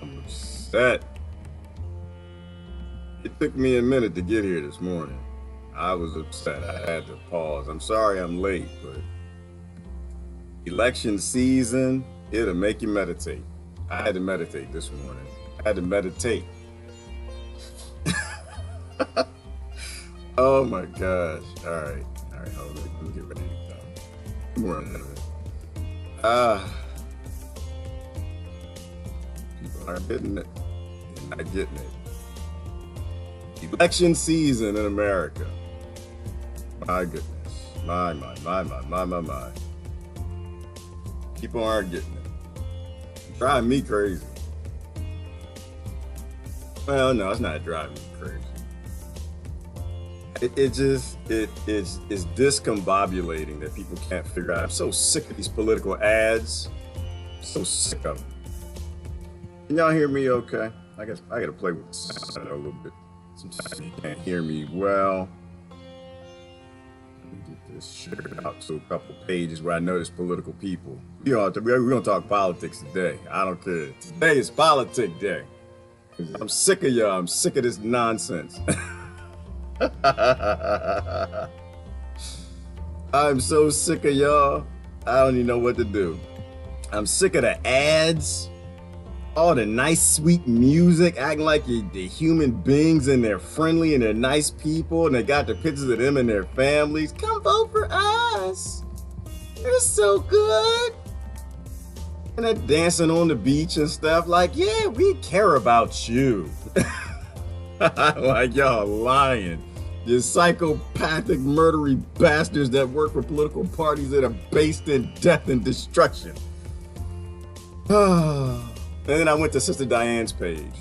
I'm upset. It took me a minute to get here this morning. I was upset. I had to pause. I'm sorry I'm late, but election season, it'll make you meditate. I had to meditate this morning. I had to meditate. Oh my gosh. All right, hold on. Let me get ready to go. More on that. People aren't getting it. They're not getting it. Election season in America. My goodness. My. People aren't getting it. Driving me crazy. Well, no, it's not driving me crazy. It's discombobulating that people can't figure out. I'm so sick of these political ads. So sick of them. Can y'all hear me okay? I guess I gotta play with the sound a little bit. Sometimes you can't hear me well. Let me get this shared out to a couple pages where I notice political people. We're gonna talk politics today. I don't care. Today is politic day. I'm sick of y'all. I'm sick of this nonsense. I'm so sick of y'all. I don't even know what to do. I'm sick of the ads. All the nice, sweet music, acting like they're human beings and they're friendly and they're nice people and they got the pictures of them and their families. Come vote for us. You're so good. And they're dancing on the beach and stuff like, yeah, we care about you. Like y'all lying. You psychopathic, murdery bastards that work for political parties that are based in death and destruction. And then I went to Sister Diane's page.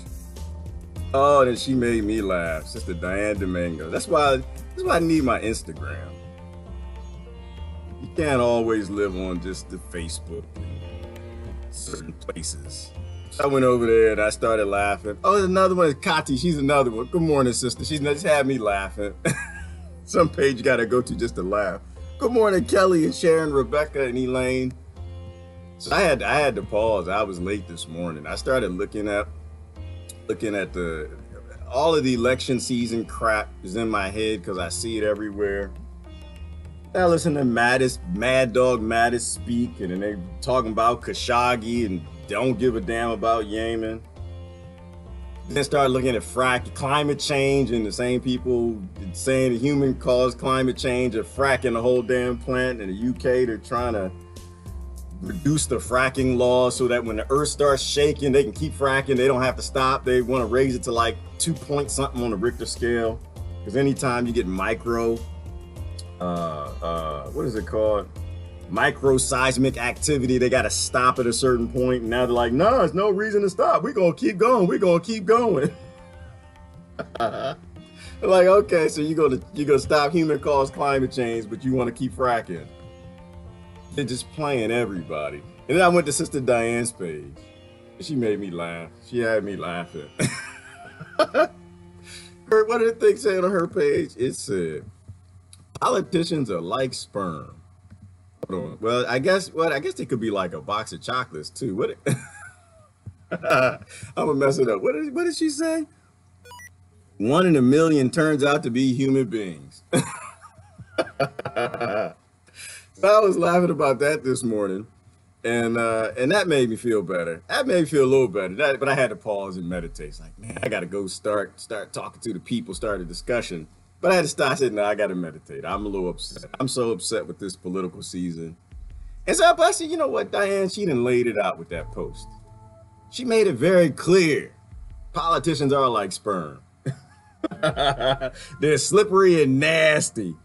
Oh, then she made me laugh. Sister Diane Domingo. That's why I need my Instagram. You can't always live on just the Facebook and certain places. I went over there and I started laughing. Oh, there's another one is Kati. She's another one. Good morning, sister. She's just had me laughing. Some page you gotta go to just to laugh. Good morning, Kelly and Sharon, Rebecca and Elaine. So I had to pause. I was late this morning. I started looking at all of the election season crap is in my head because I see it everywhere. I listen to Madog Matthis speak, and then they talking about Khashoggi and don't give a damn about Yemen. Then start looking at climate change, and the same people saying the human caused climate change are fracking the whole damn plant. In the UK, they're trying to reduce the fracking law so that when the earth starts shaking, they can keep fracking. They don't have to stop. They want to raise it to like 2 point something on the Richter scale. Because anytime you get micro, what is it called? Micro seismic activity, they got to stop at a certain point. And now they're like, no, there's no reason to stop. We're going to keep going. We're going to keep going. Like, okay, so you're going to stop human caused climate change, but you want to keep fracking. They're just playing everybody. And then I went to Sister Diane's page. And she made me laugh. She had me laughing. What did the thing say on her page? It said, politicians are like sperm. Hold on. Well, I guess they could be like a box of chocolates too. I'm gonna mess it up. What did she say? 1 in a million turns out to be human beings. So I was laughing about that this morning, and that made me feel better. That made me feel a little better. But I had to pause and meditate. It's like, man, I got to go start talking to the people, start a discussion. But I had to stop. I said, no, I got to meditate. I'm a little upset. I'm so upset with this political season. And so I said, you know what, Diane? She done laid it out with that post. She made it very clear. Politicians are like sperm. They're slippery and nasty.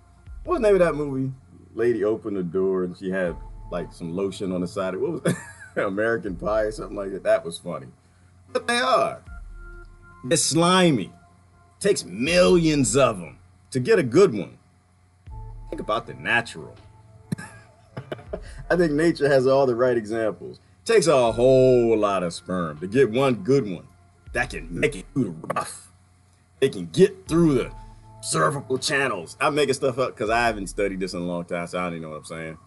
What was the name of that movie? Lady opened the door and she had like some lotion on the side. What was that? American Pie or something like that? That was funny. But they are. They're slimy. Takes millions of them to get a good one. Think about the natural. I think nature has all the right examples. Takes a whole lot of sperm to get one good one that can make it through the rough. They can get through the cervical channels. I'm making stuff up because I haven't studied this in a long time, so I don't even know what I'm saying.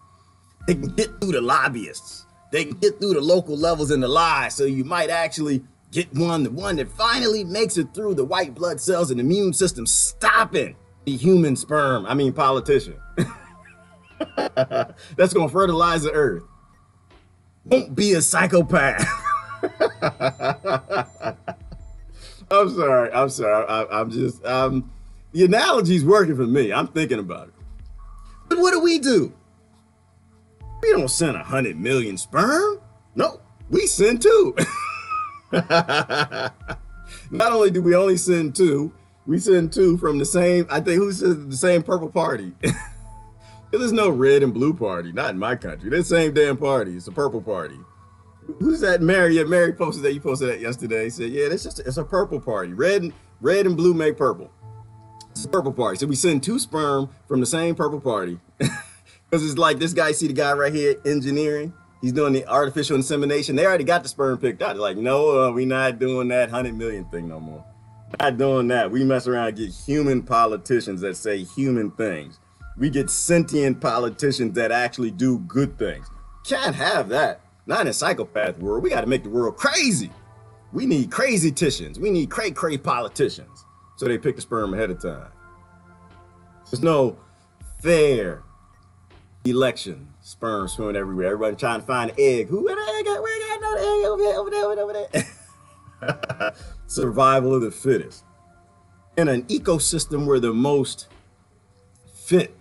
They can get through the lobbyists. They can get through the local levels in the lie, so you might actually Get one, the one that finally makes it through the white blood cells and immune system, stopping the human sperm, politician. That's going to fertilize the earth. Won't be a psychopath. I'm sorry. I'm just, the analogy's working for me. I'm thinking about it. But what do? We don't send 100 million sperm. No, we send 2. Not only do we only send 2, we send 2 from the same, I think, who says the same purple party? There's no red and blue party, not in my country. They're the same damn party. It's a purple party. Who's that? Mary? Yeah, Mary posted that. You posted that yesterday. He said, yeah, it's a purple party. Red and blue make purple. It's a purple party. So we send 2 sperm from the same purple party. Because it's like this guy, see the guy right here, engineering? He's doing the artificial insemination. They already got the sperm picked out. They're like, no, we're not doing that 100 million thing no more. Not doing that. We mess around and get human politicians that say human things. We get sentient politicians that actually do good things. Can't have that. Not in a psychopath world. We got to make the world crazy. We need crazy titians. We need cray politicians. So they pick the sperm ahead of time. There's no fair election. Sperm swimming everywhere. Everybody trying to find an egg. Who where the egg at? Where got another egg? Over there. Survival of the fittest. In an ecosystem where the most fit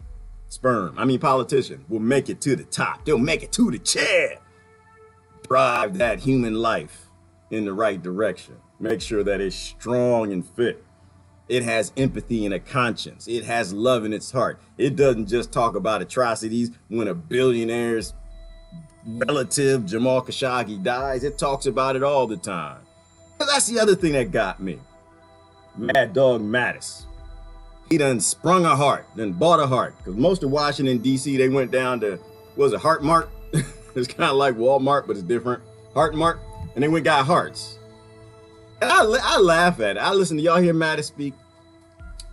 sperm, politician, will make it to the top. They'll make it to the chair. Drive that human life in the right direction. Make sure that it's strong and fit. It has empathy and a conscience. It has love in its heart. It doesn't just talk about atrocities when a billionaire's relative, Jamal Khashoggi, dies. It talks about it all the time. But that's the other thing that got me. Madog Matthis. He done sprung a heart, then bought a heart. Because most of Washington, D.C., they went down to, what was it, Heart Mart? It's kind of like Walmart, but it's different. Heart Mart. And they went got hearts. And I laugh at it. I listen to y'all hear Mattis speak.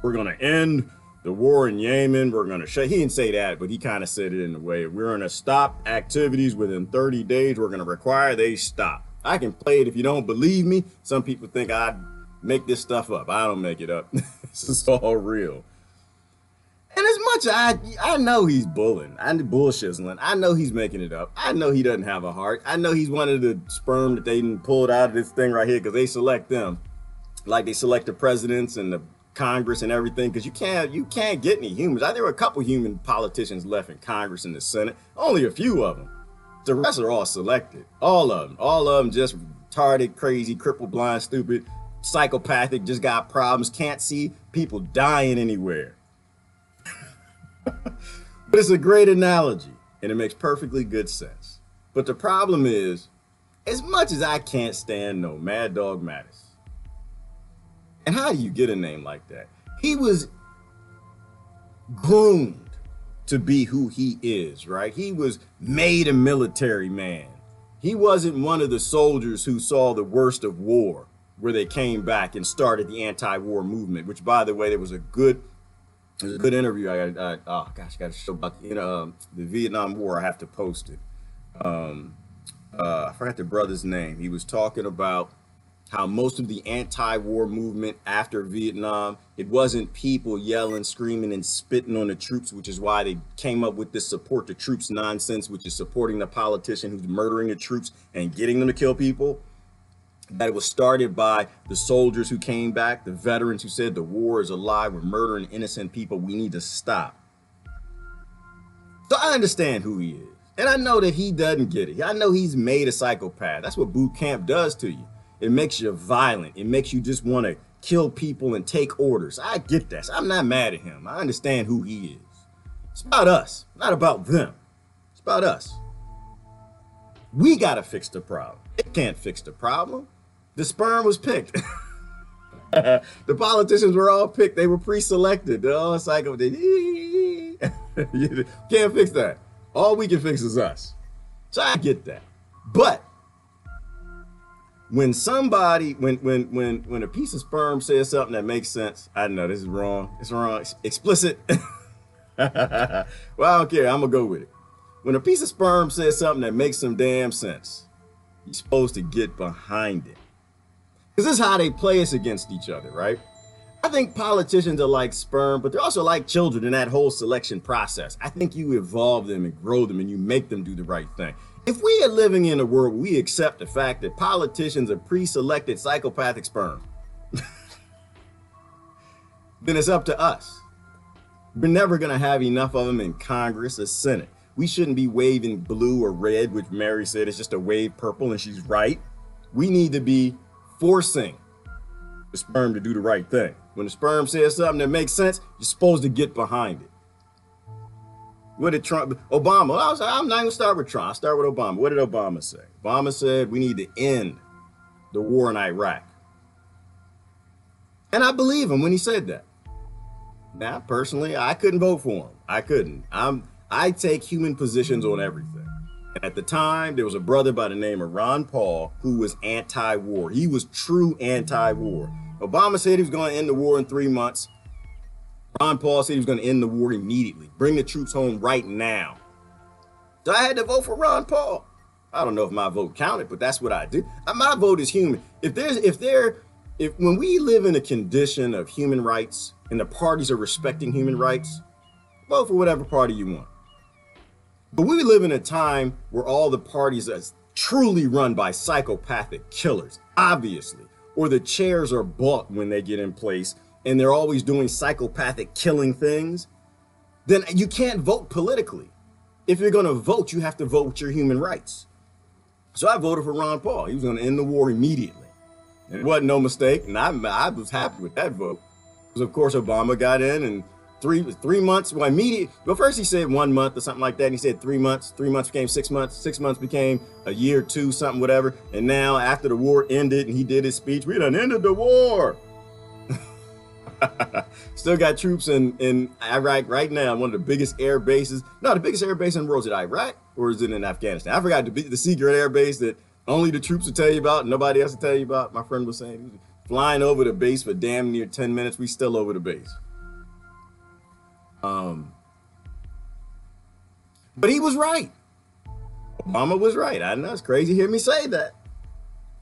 We're going to end the war in Yemen. We're going to shut. He didn't say that, but he kind of said it in a way. We're going to stop activities within 30 days. We're going to require they stop. I can play it if you don't believe me. Some people think I make this stuff up. I don't make it up. This is all real. And as much I know he's bullshitting. I know he's making it up. I know he doesn't have a heart. I know he's one of the sperm that they pulled out of this thing right here because they select them, like they select the presidents and the Congress and everything. Because you can't get any humans. There were a couple human politicians left in Congress and the Senate. Only a few of them. The rest are all selected. All of them just retarded, crazy, crippled, blind, stupid, psychopathic. Just got problems. Can't see people dying anywhere. But it's a great analogy, and it makes perfectly good sense. But the problem is, as much as I can't stand no Madog Matthis, and how do you get a name like that? He was groomed to be who he is, right? He was made a military man. He wasn't one of the soldiers who saw the worst of war, where they came back and started the anti-war movement, which, by the way, there was a good interview. I got to show about the Vietnam War. I have to post it. I forgot the brother's name. He was talking about how most of the anti-war movement after Vietnam, it wasn't people yelling, screaming, and spitting on the troops, which is why they came up with this support the troops nonsense, which is supporting the politician who's murdering the troops and getting them to kill people. That it was started by the soldiers who came back, the veterans who said the war is a lie, we're murdering innocent people, we need to stop. So I understand who he is. And I know that he doesn't get it. I know he's made a psychopath. That's what boot camp does to you. It makes you violent. It makes you just want to kill people and take orders. I get that. So I'm not mad at him. I understand who he is. It's about us, not about them. It's about us. We got to fix the problem. It can't fix the problem. The sperm was picked. The politicians were all picked. They were pre-selected. They're all psycho. You can't fix that. All we can fix is us. So I get that. But when somebody, when a piece of sperm says something that makes sense, I know this is wrong. It's wrong. Explicit. Well, I don't care. I'm gonna go with it. When a piece of sperm says something that makes some damn sense, you're supposed to get behind it. Because this is how they play us against each other, right? I think politicians are like sperm, but they're also like children in that whole selection process. I think you evolve them and grow them and you make them do the right thing. If we are living in a world where we accept the fact that politicians are pre-selected psychopathic sperm, then it's up to us. We're never going to have enough of them in Congress or Senate. We shouldn't be waving blue or red, which Mary said is just a wave purple, and she's right. We need to be forcing the sperm to do the right thing. When the sperm says something that makes sense, you're supposed to get behind it. What did Obama, I'm not going to start with Trump. I'll start with Obama. What did Obama say? Obama said we need to end the war in Iraq. And I believe him when he said that. Now, personally, I couldn't vote for him. I couldn't. I take human positions on everything. And at the time, there was a brother by the name of Ron Paul who was anti-war. He was true anti-war. Obama said he was going to end the war in 3 months. Ron Paul said he was going to end the war immediately. Bring the troops home right now. So I had to vote for Ron Paul. I don't know if my vote counted, but that's what I did. My vote is human. If when we live in a condition of human rights and the parties are respecting human rights, vote for whatever party you want. But we live in a time where all the parties are truly run by psychopathic killers, obviously, or the chairs are bought when they get in place and they're always doing psychopathic killing things, then you can't vote politically. If you're going to vote, you have to vote with your human rights. So I voted for Ron Paul. He was going to end the war immediately. And it wasn't no mistake, and I was happy with that vote. Because, of course, Obama got in, and three months, well, first he said 1 month or something like that, and he said 3 months. 3 months became 6 months. 6 months became a year, 2, something, whatever. And now, after the war ended and he did his speech, we done ended the war. Still got troops in Iraq right now, one of the biggest air bases. No, the biggest air base in the world. Is it Iraq or is it in Afghanistan? I forgot the secret air base that only the troops will tell you about, nobody else will tell you about. My friend was saying he was flying over the base for damn near 10 minutes. We still over the base. But he was right. Obama was right. I know it's crazy to hear me say that.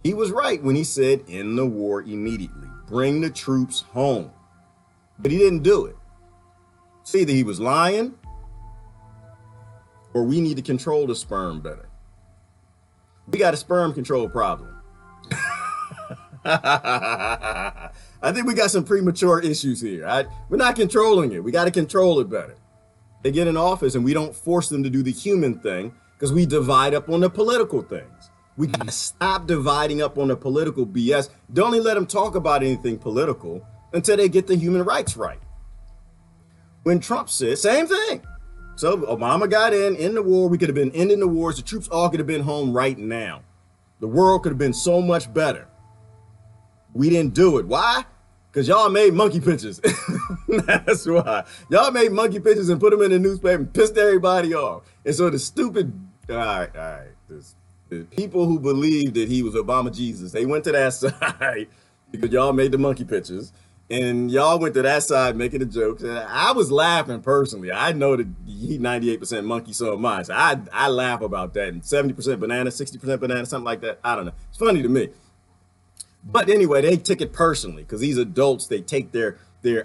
He was right when he said end the war immediately. Bring the troops home. But he didn't do it. It's either he was lying or we need to control the sperm better. We got a sperm control problem. I think we got some premature issues here. We're not controlling it. We got to control it better. They get in office and we don't force them to do the human thing because we divide up on the political things. We got to stop dividing up on the political BS. Don't only let them talk about anything political until they get the human rights right. When Trump said, same thing. So Obama got in the war. We could have been ending the wars. The troops all could have been home right now. The world could have been so much better. We didn't do it. Why? Because y'all made monkey pictures. That's why. Y'all made monkey pictures and put them in the newspaper and pissed everybody off. And so the stupid, the people who believed that he was Obama Jesus, they went to that side because y'all made the monkey pictures. And y'all went to that side making the jokes. And I was laughing personally. I know that he 98% monkey, so am I. So I laugh about that. And 70% banana, 60% banana, something like that. I don't know. It's funny to me. But anyway, they took it personally because these adults, they take their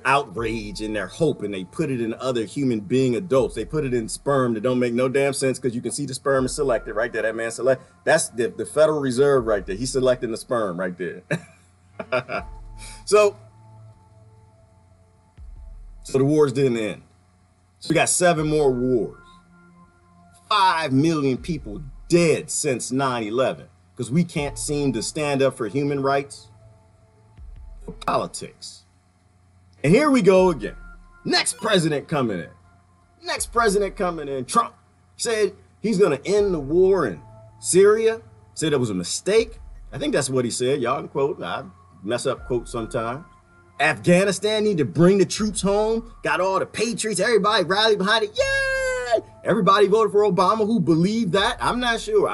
outrage and their hope and they put it in other human being adults. They put it in sperm that don't make no damn sense because you can see the sperm is selected right there. That man select. That's the Federal Reserve right there. He's selecting the sperm right there. So the wars didn't end. So we got 7 more wars. 5 million people dead since 9/11 because we can't seem to stand up for human rights, for politics. And here we go again. Next president coming in. Trump said he's going to end the war in Syria. Said it was a mistake. I think that's what he said. Y'all can quote. I mess up quotes sometimes. Afghanistan need to bring the troops home. Got all the Patriots. Everybody rallied behind it. Yay! Everybody voted for Obama who believed that. I'm not sure.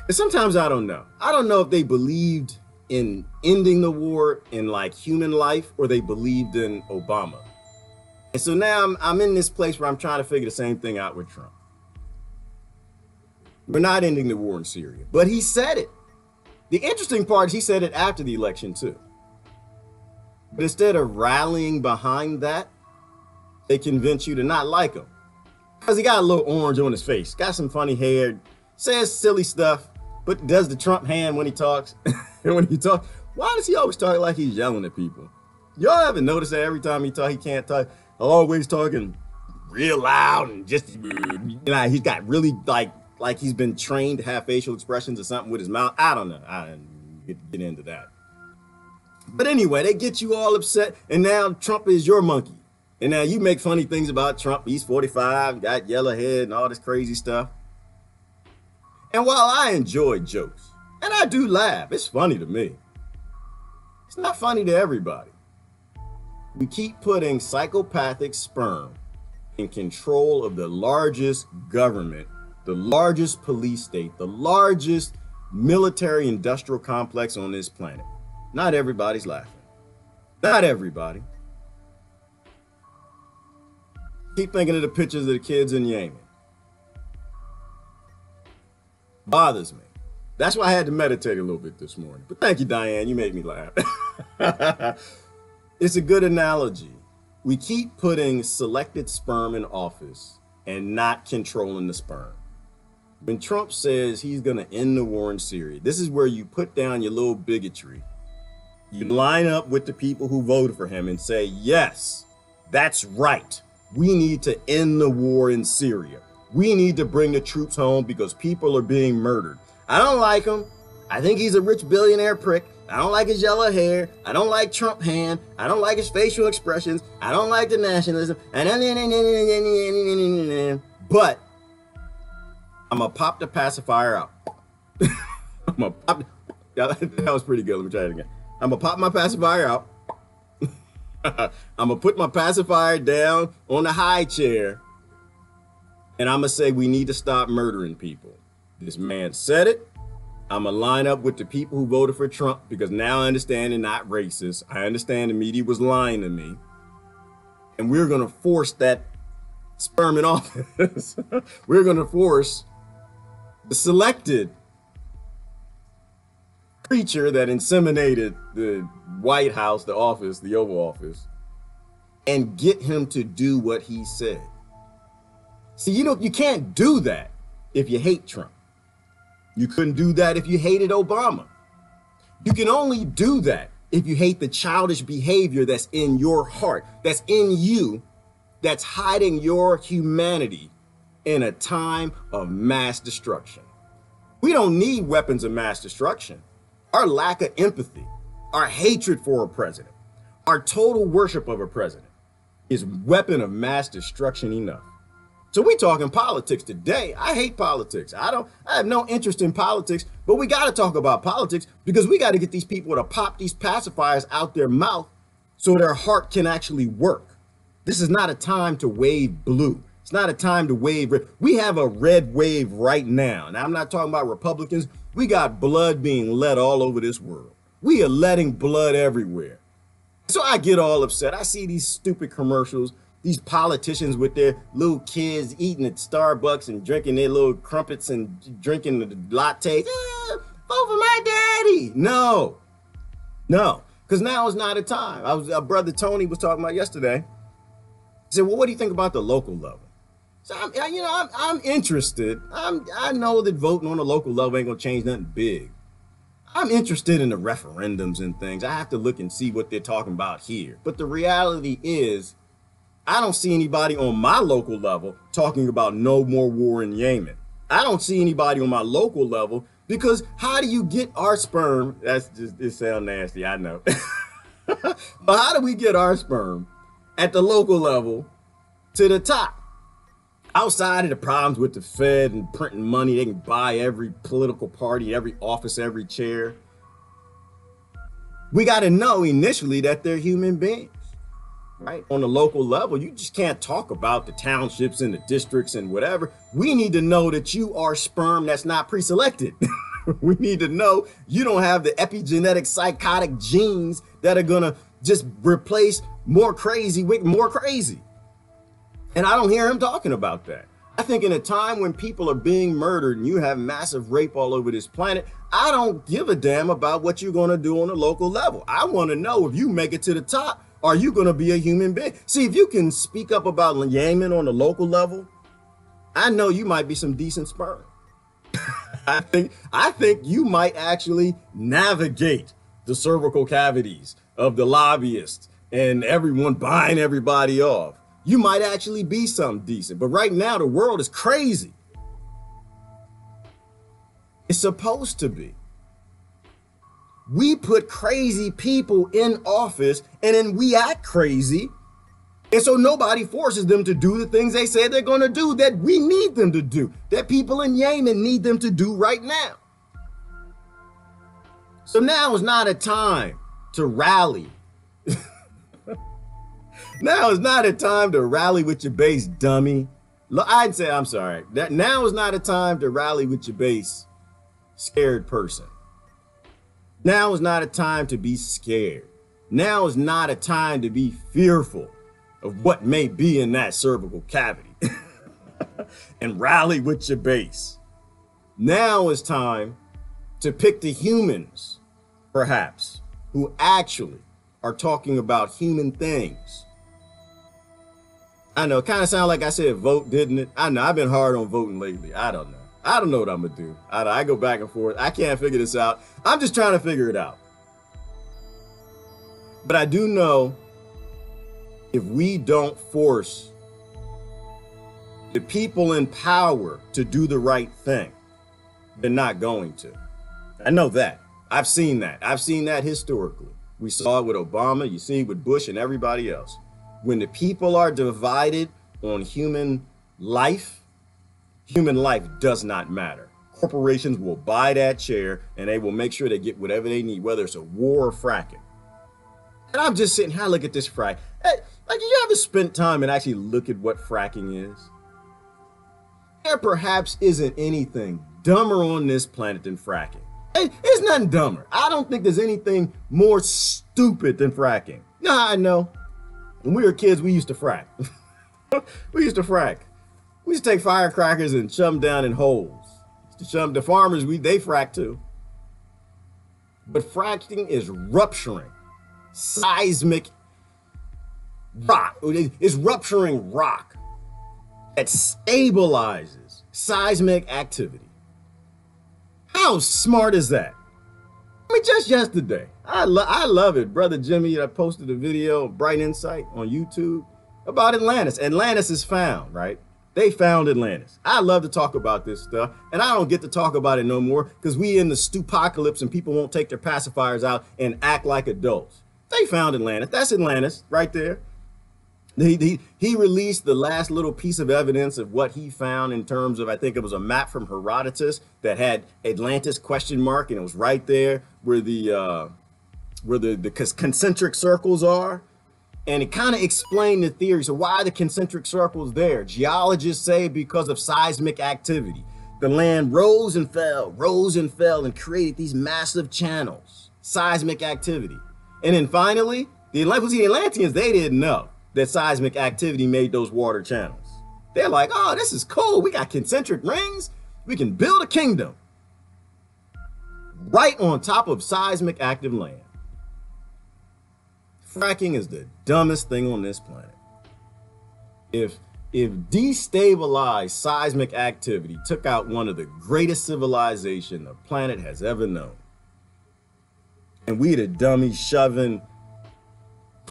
Sometimes I don't know. I don't know if they believed in ending the war in like human life or they believed in Obama. And so now I'm in this place where I'm trying to figure the same thing out with Trump. We're not ending the war in Syria, but he said it. The interesting part is he said it after the election too. But instead of rallying behind that, they convince you to not like him. Because he got a little orange on his face, got some funny hair, says silly stuff, but does the Trump hand when he talks. And when he talks, why does he always talk like he's yelling at people? Y'all haven't noticed that every time he talk, he can't talk, always talking real loud and just, you know, he's got really like he's been trained to have facial expressions or something with his mouth. I don't know. I didn't get into that. But anyway, they get you all upset, and now Trump is your monkey. And now you make funny things about Trump. He's 45, got yellow head and all this crazy stuff. And while I enjoy jokes, and I do laugh, it's funny to me, it's not funny to everybody. We keep putting psychopathic sperm in control of the largest government, the largest police state, the largest military industrial complex on this planet. Not everybody's laughing. Not everybody. Keep thinking of the pictures of the kids in Yemen. Bothers me. That's why I had to meditate a little bit this morning. But thank you, Diane. You made me laugh. It's a good analogy. We keep putting selected sperm in office and not controlling the sperm. When Trump says he's going to end the war in Syria, this is where you put down your little bigotry. You line up with the people who voted for him and say, yes, that's right. We need to end the war in Syria. We need to bring the troops home because people are being murdered. I don't like him. I think he's a rich billionaire prick. I don't like his yellow hair. I don't like Trump hand. I don't like his facial expressions. I don't like the nationalism. But I'm going to pop the pacifier out. I'm going to pop. That was pretty good. Let me try it again. I'm going to pop my pacifier out. I'm going to put my pacifier down on the high chair. And I'm going to say we need to stop murdering people. This man said it. I'm going to line up with the people who voted for Trump because now I understand they're not racist. I understand the media was lying to me. And we're going to force that sperm in office. We're going to force the selected creature that inseminated the White House, the office, the Oval Office, and get him to do what he said. See, you can't do that if you hate Trump. You couldn't do that if you hated Obama. You can only do that if you hate the childish behavior that's in your heart, that's in you, that's hiding your humanity in a time of mass destruction. We don't need weapons of mass destruction. Our lack of empathy, our hatred for a president, our total worship of a president is weapon of mass destruction enough. So we talking politics today. I hate politics. I have no interest in politics, but we got to talk about politics because we got to get these people to pop these pacifiers out their mouth so their heart can actually work. This is not a time to wave blue. It's not a time to wave red. We have a red wave right now. And I'm not talking about Republicans. We got blood being let all over this world. We are letting blood everywhere. So I get all upset. I see these stupid commercials, these politicians with their little kids eating at Starbucks and drinking their little crumpets and drinking the lattes. Vote for my daddy. No, because now is not a time. Brother Tony was talking about yesterday. He said, well, what do you think about the local level? So I'm interested. I know that voting on the local level ain't gonna change nothing big. I'm interested in the referendums and things. I have to look and see what they're talking about here. But the reality is, I don't see anybody on my local level talking about no more war in Yemen. I don't see anybody on my local level because how do you get our sperm? It sounds nasty, I know. But how do we get our sperm at the local level to the top? Outside of the problems with the Fed and printing money, they can buy every political party, every office, every chair. We got to know initially that they're human beings. Right? On the local level, you just can't talk about the townships and the districts and whatever. We need to know that you are sperm that's not pre-selected. We need to know you don't have the epigenetic psychotic genes that are going to just replace more crazy with more crazy. And I don't hear him talking about that. I think in a time when people are being murdered and you have massive rape all over this planet, I don't give a damn about what you're going to do on the local level. I want to know if you make it to the top, are you going to be a human being? See, if you can speak up about Yemen on the local level, I know you might be some decent sperm. I think you might actually navigate the cervical cavities of the lobbyists and everyone buying everybody off. You might actually be something decent. But right now, the world is crazy. It's supposed to be. We put crazy people in office and then we act crazy. And so nobody forces them to do the things they say they're going to do that we need them to do, that people in Yemen need them to do right now. So now is not a time to rally. Now is not a time to rally with your base, dummy. I'd say, I'm sorry. Now is not a time to rally with your base, scared person. Now is not a time to be scared. Now is not a time to be fearful of what may be in that cervical cavity and rally with your base. Now is time to pick the humans, perhaps, who actually are talking about human things. I know, it kind of sounded like I said vote, didn't it? I know, I've been hard on voting lately. I don't know. I don't know what I'm gonna do. I go back and forth. I can't figure this out. I'm just trying to figure it out. But I do know if we don't force the people in power to do the right thing, they're not going to. I know that. I've seen that. I've seen that historically. We saw it with Obama. You see it with Bush and everybody else. When the people are divided on human life does not matter. Corporations will buy that chair and they will make sure they get whatever they need, whether it's a war or fracking. And I'm just sitting here, I look at this frack. Like, you ever spent time and actually look at what fracking is? There perhaps isn't anything dumber on this planet than fracking. It's nothing dumber. I don't think there's anything more stupid than fracking. Nah, I know. When we were kids, we used to frack. We used to frack. We used to take firecrackers and shove them down in holes. The farmers, they frack too. But fracking is rupturing seismic rock. It's rupturing rock that stabilizes seismic activity. How smart is that? I mean, just yesterday, I love it. Brother Jimmy, I posted a video, Bright Insight, on YouTube about Atlantis. Atlantis is found, right? They found Atlantis. I love to talk about this stuff, and I don't get to talk about it no more because we in the stupocalypse and people won't take their pacifiers out and act like adults. They found Atlantis. That's Atlantis right there. He released the last little piece of evidence of what he found in terms of, I think it was a map from Herodotus that had Atlantis question mark, and it was right there where the concentric circles are. And it kind of explained the theory. So why are the concentric circles there? Geologists say because of seismic activity. The land rose and fell, and created these massive channels, seismic activity. And then finally, the Atlanteans, they didn't know that seismic activity made those water channels. They're like, oh, this is cool. We got concentric rings. We can build a kingdom right on top of seismic active land. Fracking is the dumbest thing on this planet. If destabilized seismic activity took out one of the greatest civilization the planet has ever known, and we the dummies shoving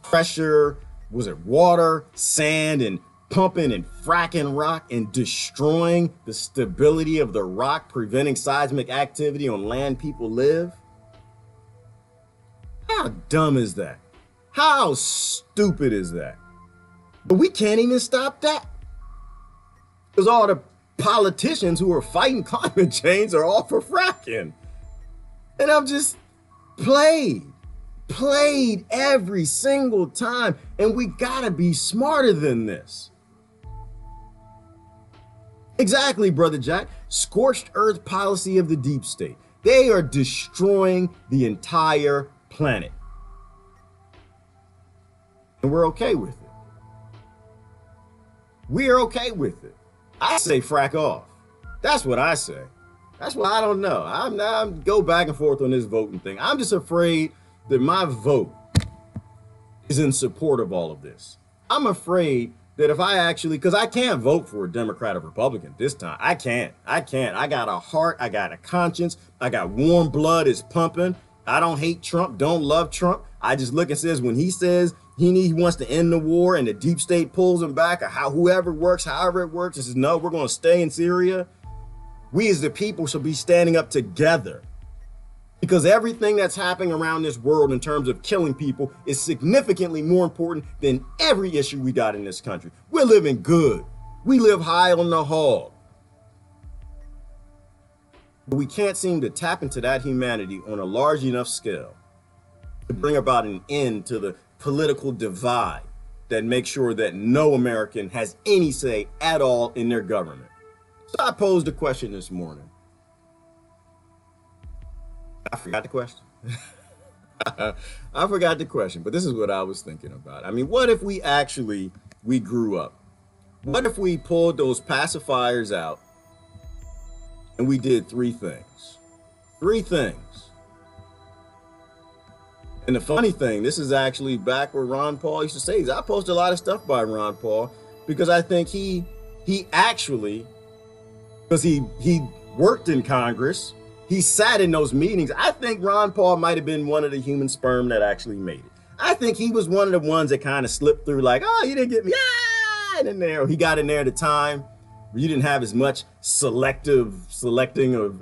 pressure, was it water, sand, and pumping and fracking rock and destroying the stability of the rock, preventing seismic activity on land people live? How dumb is that? How stupid is that? But we can't even stop that. Because all the politicians who are fighting climate change are all for fracking. And I'm just played every single time. And we gotta be smarter than this. Exactly, Brother Jack. Scorched earth policy of the deep state. They are destroying the entire planet. And we're okay with it. We're okay with it. I say frack off. That's what I say. That's why I don't know. I'm go back and forth on this voting thing. I'm just afraid that my vote is in support of all of this. I'm afraid that if I actually, because I can't vote for a Democrat or Republican this time. I can't. I got a heart. I got a conscience. I got warm blood is pumping. I don't hate Trump. Don't love Trump. I just look and says when he says he wants to end the war and the deep state pulls him back, or however it works, and says no, we're going to stay in Syria. We as the people should be standing up together. Because everything that's happening around this world in terms of killing people is significantly more important than every issue we got in this country. We're living good. We live high on the hog. But we can't seem to tap into that humanity on a large enough scale to bring about an end to the political divide that makes sure that no American has any say at all in their government. So I posed a question this morning. I forgot the question. I forgot the question, but this is what I was thinking about. I mean, what if we grew up? What if we pulled those pacifiers out and we did three things? Three things. And the funny thing, this is actually back where Ron Paul used to say, I post a lot of stuff by Ron Paul because I think he actually, because he worked in Congress, he sat in those meetings. I think Ron Paul might have been one of the human sperm that actually made it. I think he was one of the ones that kind of slipped through like, oh, you didn't get me. Ah! And in there, he got in there at a time where you didn't have as much selecting of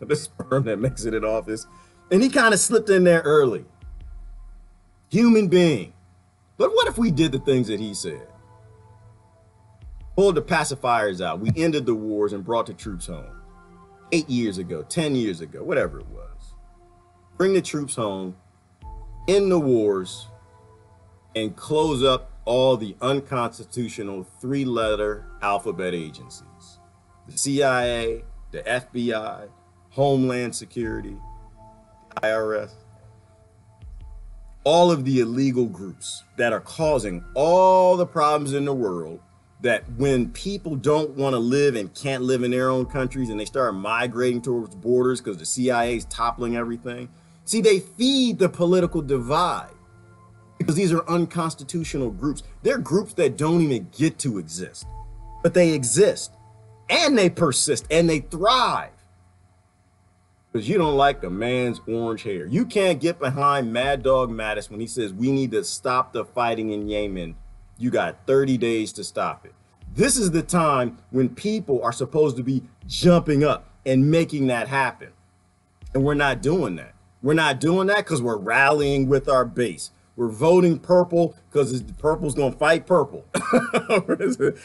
the sperm that makes it in office. And he kind of slipped in there early. Human being. But what if we did the things that he said? Pulled the pacifiers out. We ended the wars and brought the troops home. 8 years ago, 10 years ago, whatever it was. Bring the troops home, end the wars, and close up all the unconstitutional three-letter alphabet agencies. The CIA, the FBI, Homeland Security, IRS. All of the illegal groups that are causing all the problems in the world, that when people don't want to live and can't live in their own countries and they start migrating towards borders because the CIA is toppling everything. See, they feed the political divide because these are unconstitutional groups. They're groups that don't even get to exist, but they exist and they persist and they thrive because you don't like a man's orange hair. You can't get behind Madog Matthis when he says we need to stop the fighting in Yemen. You got 30 days to stop it. This is the time when people are supposed to be jumping up and making that happen. And we're not doing that. We're not doing that because we're rallying with our base. We're voting purple because purple's going to fight purple.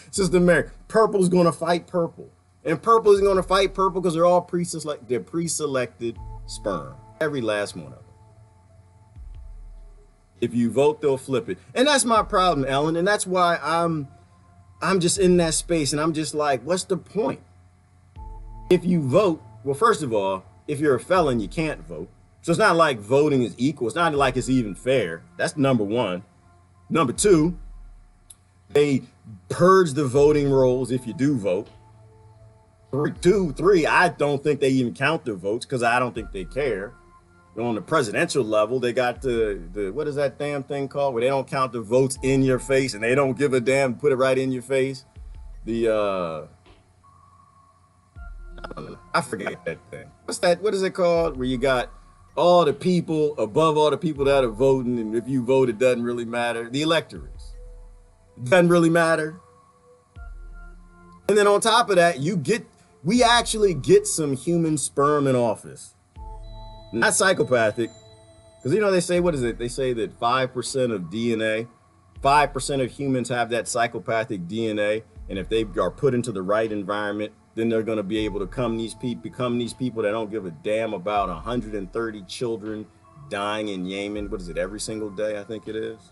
Sister Mary, purple's going to fight purple. And purple is going to fight purple because they're all pre-selected sperm. Every last one of them. If you vote, they'll flip it. And that's my problem, Ellen. And that's why I'm just in that space. And I'm just like, what's the point? If you vote, well, first of all, if you're a felon, you can't vote. So it's not like voting is equal. It's not like it's even fair. That's number one. Number two, they purge the voting rolls if you do vote. Three, I don't think they even count the votes because I don't think they care. On the presidential level, they got the what is that damn thing called where they don't count the votes in your face and they don't give a damn, put it right in your face. I forget that thing. What is it called? Where you got all the people above all the people that are voting, and if you vote, it doesn't really matter. The electorates. It doesn't really matter. And then on top of that, we actually get some human sperm in office. Not psychopathic, because they say, what is it? They say that 5% of DNA, 5% of humans have that psychopathic DNA, and if they are put into the right environment, then they're going to be able to become these people that don't give a damn about 130 children dying in Yemen. What is it? Every single day, I think it is.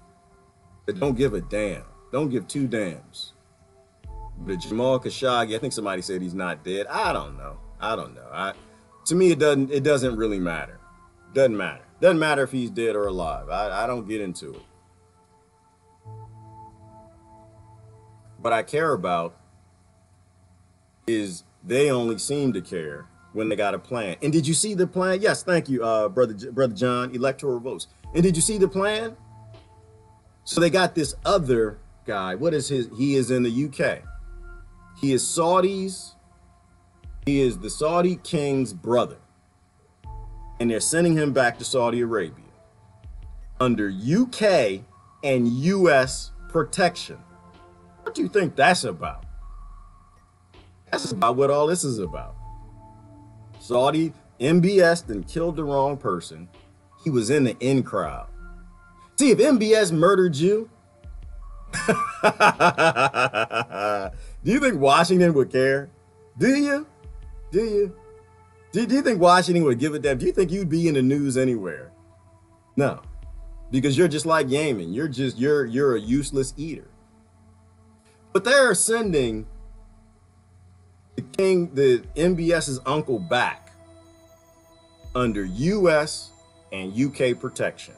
They don't give a damn. Don't give two damns. But Jamal Khashoggi, I think somebody said he's not dead. I don't know. To me, it doesn't really matter. Doesn't matter if he's dead or alive. I don't get into it. What I care about is they only seem to care when they got a plan. And did you see the plan? Yes, thank you, brother John, electoral votes. And did you see the plan? So they got this other guy. What is his? He is in the UK. He is Saudis. He is the Saudi king's brother. And they're sending him back to Saudi Arabia under UK and US protection. What do you think that's about? That's about what all this is about. Saudi MBS'd and killed the wrong person. He was in the in crowd. See, if MBS murdered you, do you think Washington would care? Do you? Do you? Do you think Washington would give a damn? Do you think you'd be in the news anywhere? No, because you're just like Yemen. You're a useless eater. But they're sending the MBS's uncle back under US and UK protection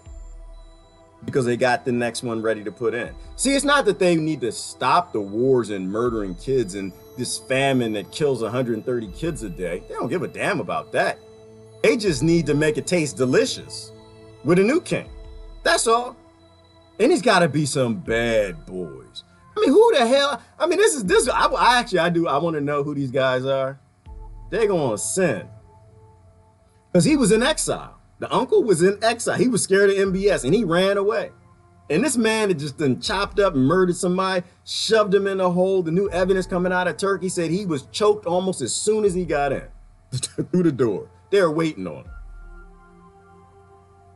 because they got the next one ready to put in. See, it's not that they need to stop the wars and murdering kids and this famine that kills 130 kids a day. They don't give a damn about that. They just need to make it taste delicious with a new king. That's all. And he's got to be some bad boys. I mean, who the hell? I mean, I want to know who these guys are. They're going to sin. Because he was in exile. The uncle was in exile. He was scared of MBS and he ran away. And this man had just done chopped up and murdered somebody, shoved him in a hole. The new evidence coming out of Turkey said he was choked almost as soon as he got in through the door. They were waiting on him.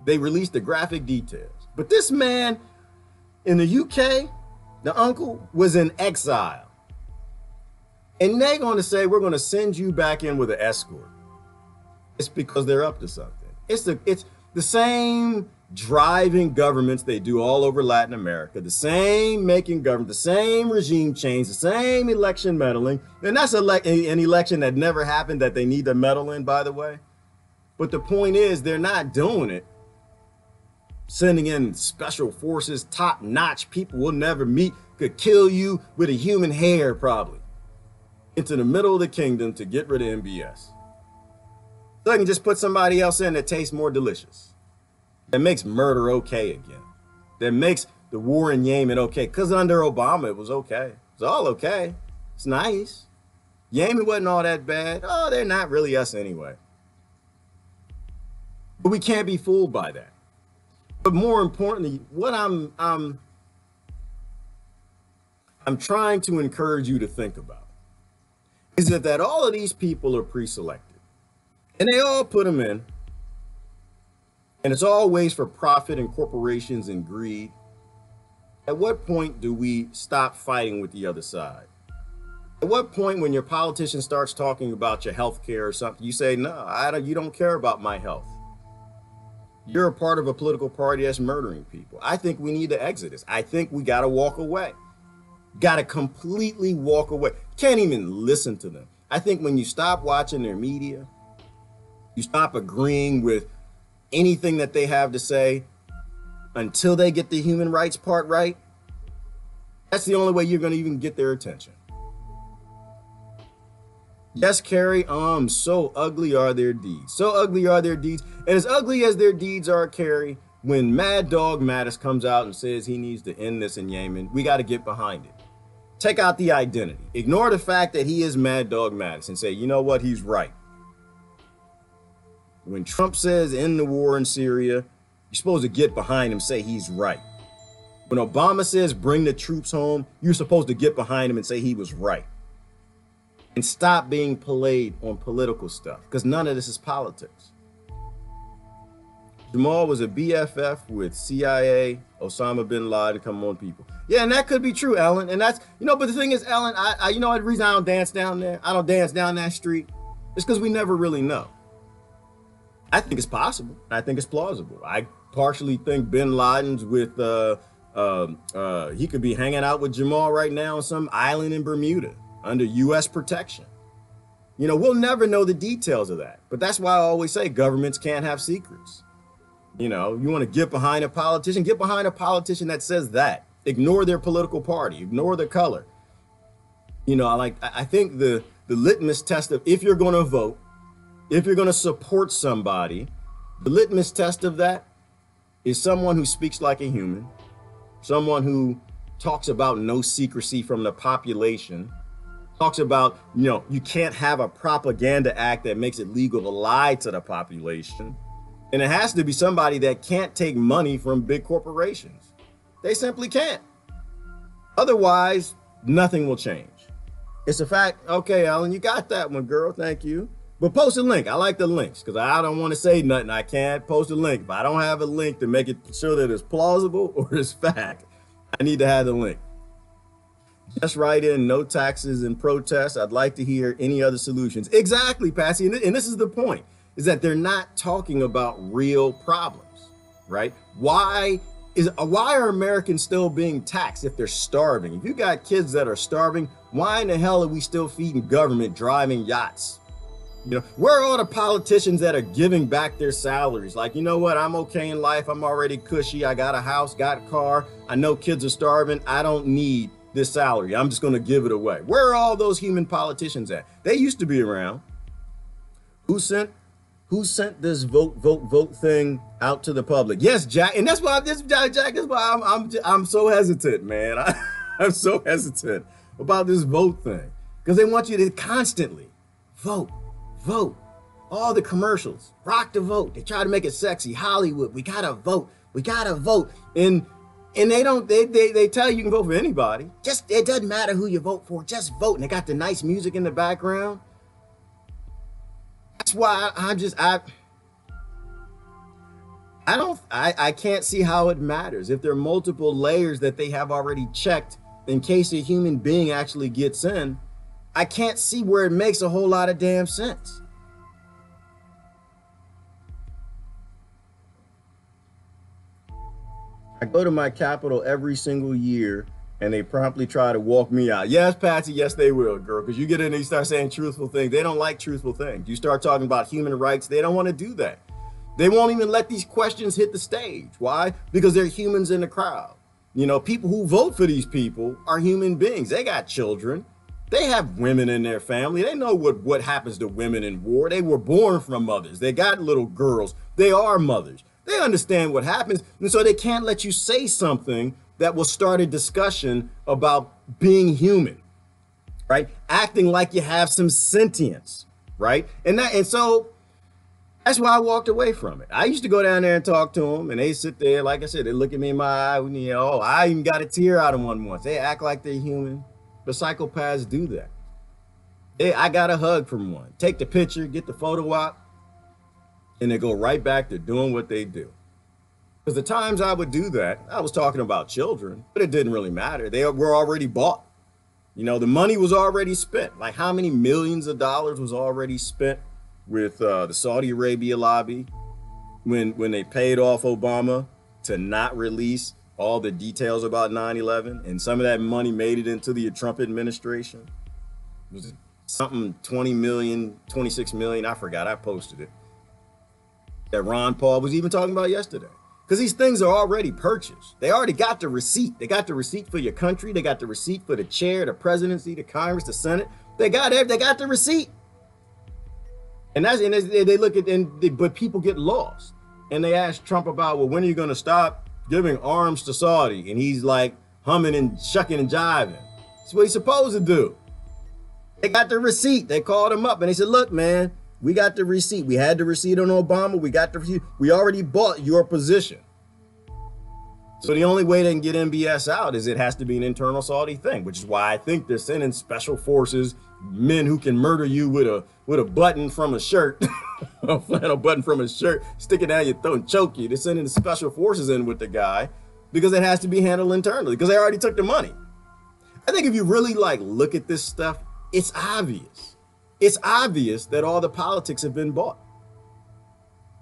They released the graphic details. But this man in the UK, the uncle, was in exile. And they're going to say, we're going to send you back in with an escort. It's because they're up to something. It's the same driving governments they do all over Latin America, the same making government, the same regime change, the same election meddling. And that's an election that never happened that they need to meddle in, by the way. But the point is, they're not doing it. Sending in special forces, top-notch people we'll never meet, could kill you with a human hair probably, into the middle of the kingdom to get rid of MBS. So I can just put somebody else in that tastes more delicious. That makes murder okay again. That makes the war in Yemen okay. Because under Obama, it was okay. It's all okay. It's nice. Yemen wasn't all that bad. Oh, they're not really us anyway. But we can't be fooled by that. But more importantly, what I'm trying to encourage you to think about is that all of these people are pre-selected. And they all put them in. And it's always for profit and corporations and greed. At what point do we stop fighting with the other side? At what point when your politician starts talking about your health care or something, you say, no, you don't care about my health. You're a part of a political party that's murdering people. I think we need to exit this. I think we got to walk away. Got to completely walk away. Can't even listen to them. I think when you stop watching their media, you stop agreeing with anything that they have to say until they get the human rights part right, that's the only way you're going to even get their attention. Yes, Carrie, so ugly are their deeds. So ugly are their deeds. And as ugly as their deeds are, Carrie, when Madog Matthis comes out and says he needs to end this in Yemen, we got to get behind it. Take out the identity. Ignore the fact that he is Madog Matthis and say, you know what, he's right. When Trump says end the war in Syria, you're supposed to get behind him, say he's right. When Obama says bring the troops home, you're supposed to get behind him and say he was right. And stop being played on political stuff, because none of this is politics. Jamal was a BFF with CIA, Osama bin Laden, come on people. Yeah, and that could be true, Ellen. And that's, but the thing is, Ellen, you know what the reason I don't dance down there? I don't dance down that street. It's because we never really know. I think it's possible. I think it's plausible. I partially think bin Laden's with, he could be hanging out with Jamal right now on some island in Bermuda under US protection. We'll never know the details of that. But that's why I always say governments can't have secrets. You want to get behind a politician that says that. Ignore their political party, ignore their color. I think the litmus test of if you're going to vote If you're going to support somebody, the litmus test of that is someone who speaks like a human, someone who talks about no secrecy from the population, talks about, you can't have a propaganda act that makes it legal to lie to the population. And it has to be somebody that can't take money from big corporations. They simply can't. Otherwise, nothing will change. It's a fact. Okay, Alan, you got that one, girl. Thank you. But post a link. I like the links because I don't want to say nothing. I can't post a link. If I don't have a link to make it sure that it's plausible or it's fact, I need to have the link. Just write in no taxes and protests. I'd like to hear any other solutions. Exactly, Patsy. And this is the point, is that they're not talking about real problems, right? Why are Americans still being taxed if they're starving? If you got kids that are starving, why in the hell are we still feeding government, driving yachts? Where are all the politicians that are giving back their salaries? Like, you know what? I'm okay in life. I'm already cushy. I got a house, got a car. I know kids are starving. I don't need this salary. I'm just going to give it away. Where are all those human politicians at? They used to be around. Who sent this vote thing out to the public? Yes, Jack. And that's why I'm so hesitant, man. I'm so hesitant about this vote thing because they want you to constantly vote. All the commercials, rock the vote. They try to make it sexy. Hollywood, we gotta vote. And they tell you can vote for anybody. It doesn't matter who you vote for, just vote. And they got the nice music in the background. That's why I can't see how it matters if there are multiple layers that they have already checked in case a human being actually gets in. I can't see where it makes a whole lot of damn sense. I go to my capital every single year and they promptly try to walk me out. Yes, Patsy, yes, they will, girl, because you get in and you start saying truthful things. They don't like truthful things. You start talking about human rights, they don't want to do that. They won't even let these questions hit the stage. Why? Because they're humans in the crowd. People who vote for these people are human beings. They got children. They have women in their family. They know what happens to women in war. They were born from mothers. They got little girls. They are mothers. They understand what happens. And so they can't let you say something that will start a discussion about being human, right? Acting like you have some sentience, right? And so that's why I walked away from it. I used to go down there and talk to them and they sit there, like I said, they look at me in my eye. I even got a tear out of one once. They act like they're human. The psychopaths do that. I got a hug from one. Take the picture, get the photo op, and they go right back to doing what they do. Because the times I would do that, I was talking about children, but it didn't really matter. They were already bought. The money was already spent. Like how many millions of dollars was already spent with the Saudi Arabia lobby when they paid off Obama to not release all the details about 9/11, and some of that money made it into the Trump administration. It was something 20 million, 26 million, I forgot, I posted it. That Ron Paul was even talking about yesterday. Because these things are already purchased. They already got the receipt. They got the receipt for your country. They got the receipt for the chair, the presidency, the Congress, the Senate. They got the receipt. And they look at, but people get lost. And they ask Trump about, well, when are you going to stop giving arms to Saudi? And he's like humming and shucking and jiving. That's what he's supposed to do. They got the receipt. They called him up and they said, look, man, we got the receipt. We had the receipt on Obama. We got the receipt. We already bought your position. So the only way they can get MBS out is it has to be an internal Saudi thing, which is why I think they're sending special forces, men who can murder you with a button from a shirt, a flannel button from a shirt, stick it down your throat and choke you. They're sending the special forces in with the guy because it has to be handled internally because they already took the money. I think if you really look at this stuff, it's obvious. It's obvious that all the politics have been bought.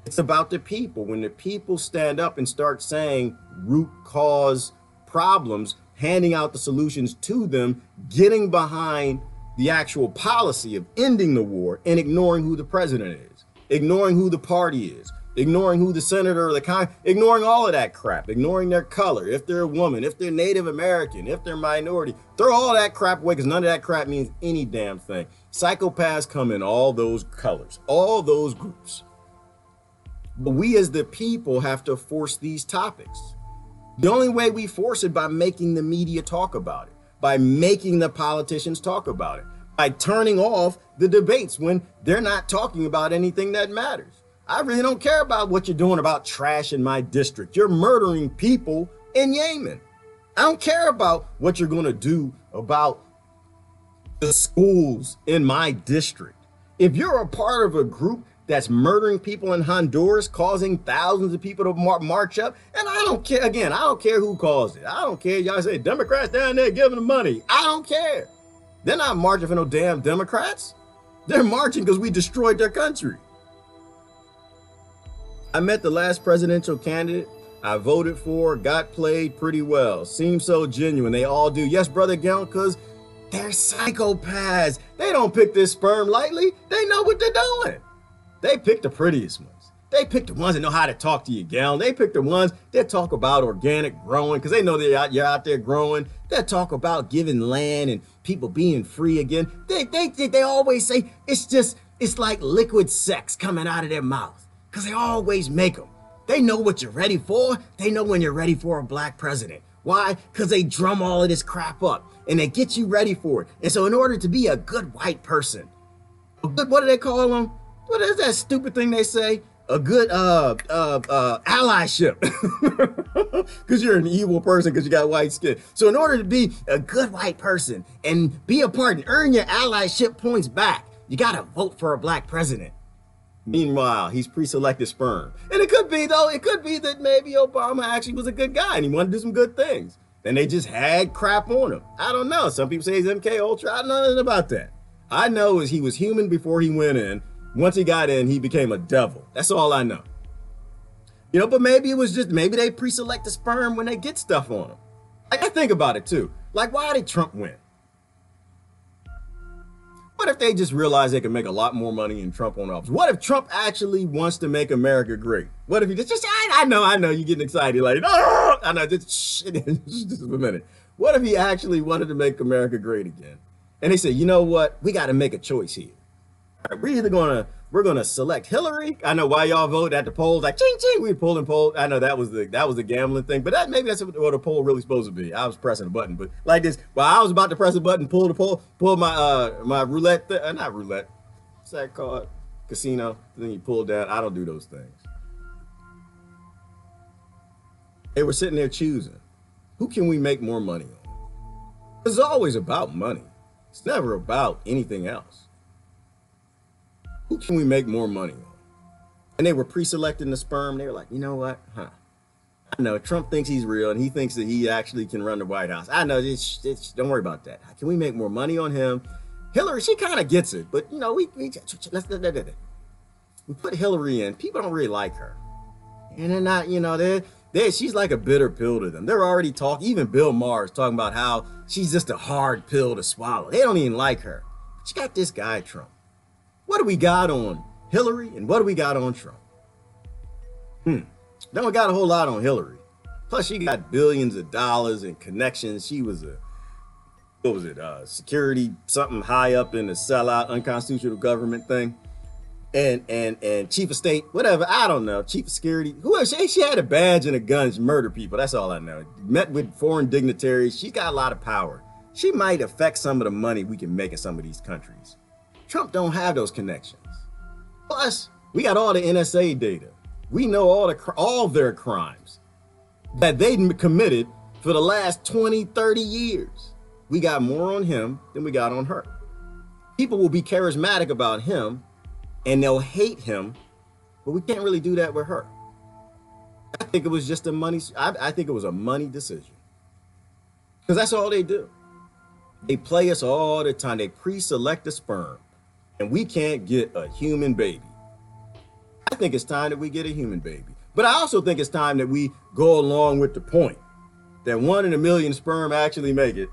It's about the people. When the people stand up and start saying root cause problems, handing out the solutions to them, getting behind the actual policy of ending the war and ignoring who the president is, ignoring who the party is, ignoring who the senator or the Congress, ignoring all of that crap, ignoring their color, if they're a woman, if they're Native American, if they're minority, throw all that crap away because none of that crap means any damn thing. Psychopaths come in all those colors, all those groups. But we as the people have to force these topics. The only way we force it by making the media talk about it, by making the politicians talk about it, by turning off the debates when they're not talking about anything that matters. I really don't care about what you're doing about trash in my district. You're murdering people in Yemen. I don't care about what you're going to do about the schools in my district. If you're a part of a group that's murdering people in Honduras, causing thousands of people to march up, and I don't care, again, I don't care who caused it. I don't care, y'all say Democrats down there giving them money. I don't care. They're not marching for no damn Democrats. They're marching because we destroyed their country. I met the last presidential candidate I voted for, got played pretty well. Seems so genuine. They all do. Yes, Brother Gell, because they're psychopaths. They don't pick this sperm lightly. They know what they're doing. They pick the prettiest ones. They pick the ones that know how to talk to you, gal. They pick the ones that talk about organic growing because they know you're out there growing. They talk about giving land and people being free again. They always say it's like liquid sex coming out of their mouth because they always make them. They know what you're ready for. They know when you're ready for a black president. Why? Because they drum all of this crap up and they get you ready for it. And so in order to be a good white person, what do they call them? What is that stupid thing they say? A good allyship. Because you're an evil person because you got white skin. So in order to be a good white person and be a part and earn your allyship points back, you got to vote for a black president. Meanwhile, he's pre-selected sperm. And it could be, though, it could be that maybe Obama actually was a good guy and he wanted to do some good things. And they just had crap on him. I don't know. Some people say he's MK Ultra. I don't know nothing about that. I know is he was human before he went in. Once he got in, he became a devil. That's all I know. You know, but maybe it was just, maybe they pre-select the sperm when they get stuff on them. Like, I think about it, too. Like, why did Trump win? What if they just realize they can make a lot more money in Trump on office? What if Trump actually wants to make America great? What if he just I know, you're getting excited. Like, oh, I know, just a minute. What if he actually wanted to make America great again? And they say, you know what? We got to make a choice here. All right, we're gonna select Hillary. I know why y'all vote at the polls, like ching ching, we pulling polls. I know that was the gambling thing, but maybe that's what a poll really supposed to be. I was pressing a button, but like this, while I was about to press a button, pull my roulette, not roulette, what's that called? Casino. Then you pull down. I don't do those things. They were sitting there choosing, who can we make more money on? It's always about money. It's never about anything else. Who can we make more money on? And they were pre-selecting the sperm. They were like, you know what? I know Trump thinks he's real and he thinks that he actually can run the White House. I know, don't worry about that. Can we make more money on him? Hillary, she kind of gets it, but you know, we put Hillary in. People don't really like her. And they're not, you know, she's like a bitter pill to them. They're already talking, even Bill Maher is talking about how she's just a hard pill to swallow. They don't even like her. But you got this guy, Trump. What do we got on Hillary and what do we got on Trump? Then we got a whole lot on Hillary. Plus she got billions of dollars in connections. She was security, something high up in the sellout unconstitutional government thing. And chief of state, whatever, I don't know, chief of security, whoever, she had a badge and a gun, she murdered people, that's all I know. Met with foreign dignitaries, she's got a lot of power. She might affect some of the money we can make in some of these countries. Trump don't have those connections. Plus, we got all the NSA data. We know all their crimes that they committed for the last 20, 30 years. We got more on him than we got on her. People will be charismatic about him and they'll hate him, but we can't really do that with her. I think it was just I think it was a money decision. Because that's all they do. They play us all the time. They pre-select the sperm. And we can't get a human baby. I think it's time that we get a human baby. But I also think it's time that we go along with the point that 1 in a million sperm actually make it.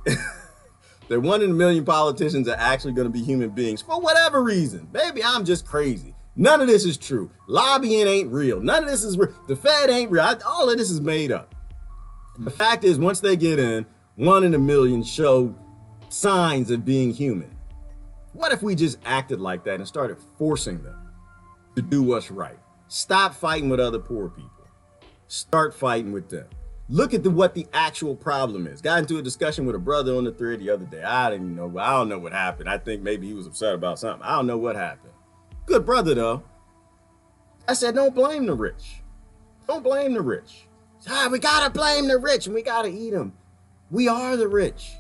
That 1 in a million politicians are actually going to be human beings for whatever reason. Maybe I'm just crazy. None of this is true. Lobbying ain't real. None of this is real. The Fed ain't real. All of this is made up. The fact is, once they get in, 1 in a million show signs of being human. What if we just acted like that and started forcing them to do what's right? Stop fighting with other poor people. Start fighting with them. Look at what the actual problem is. Got into a discussion with a brother on the thread the other day. I don't know what happened. I think maybe he was upset about something. I don't know what happened. Good brother though. I said, don't blame the rich. Don't blame the rich. We gotta blame the rich and we gotta eat them. We are the rich.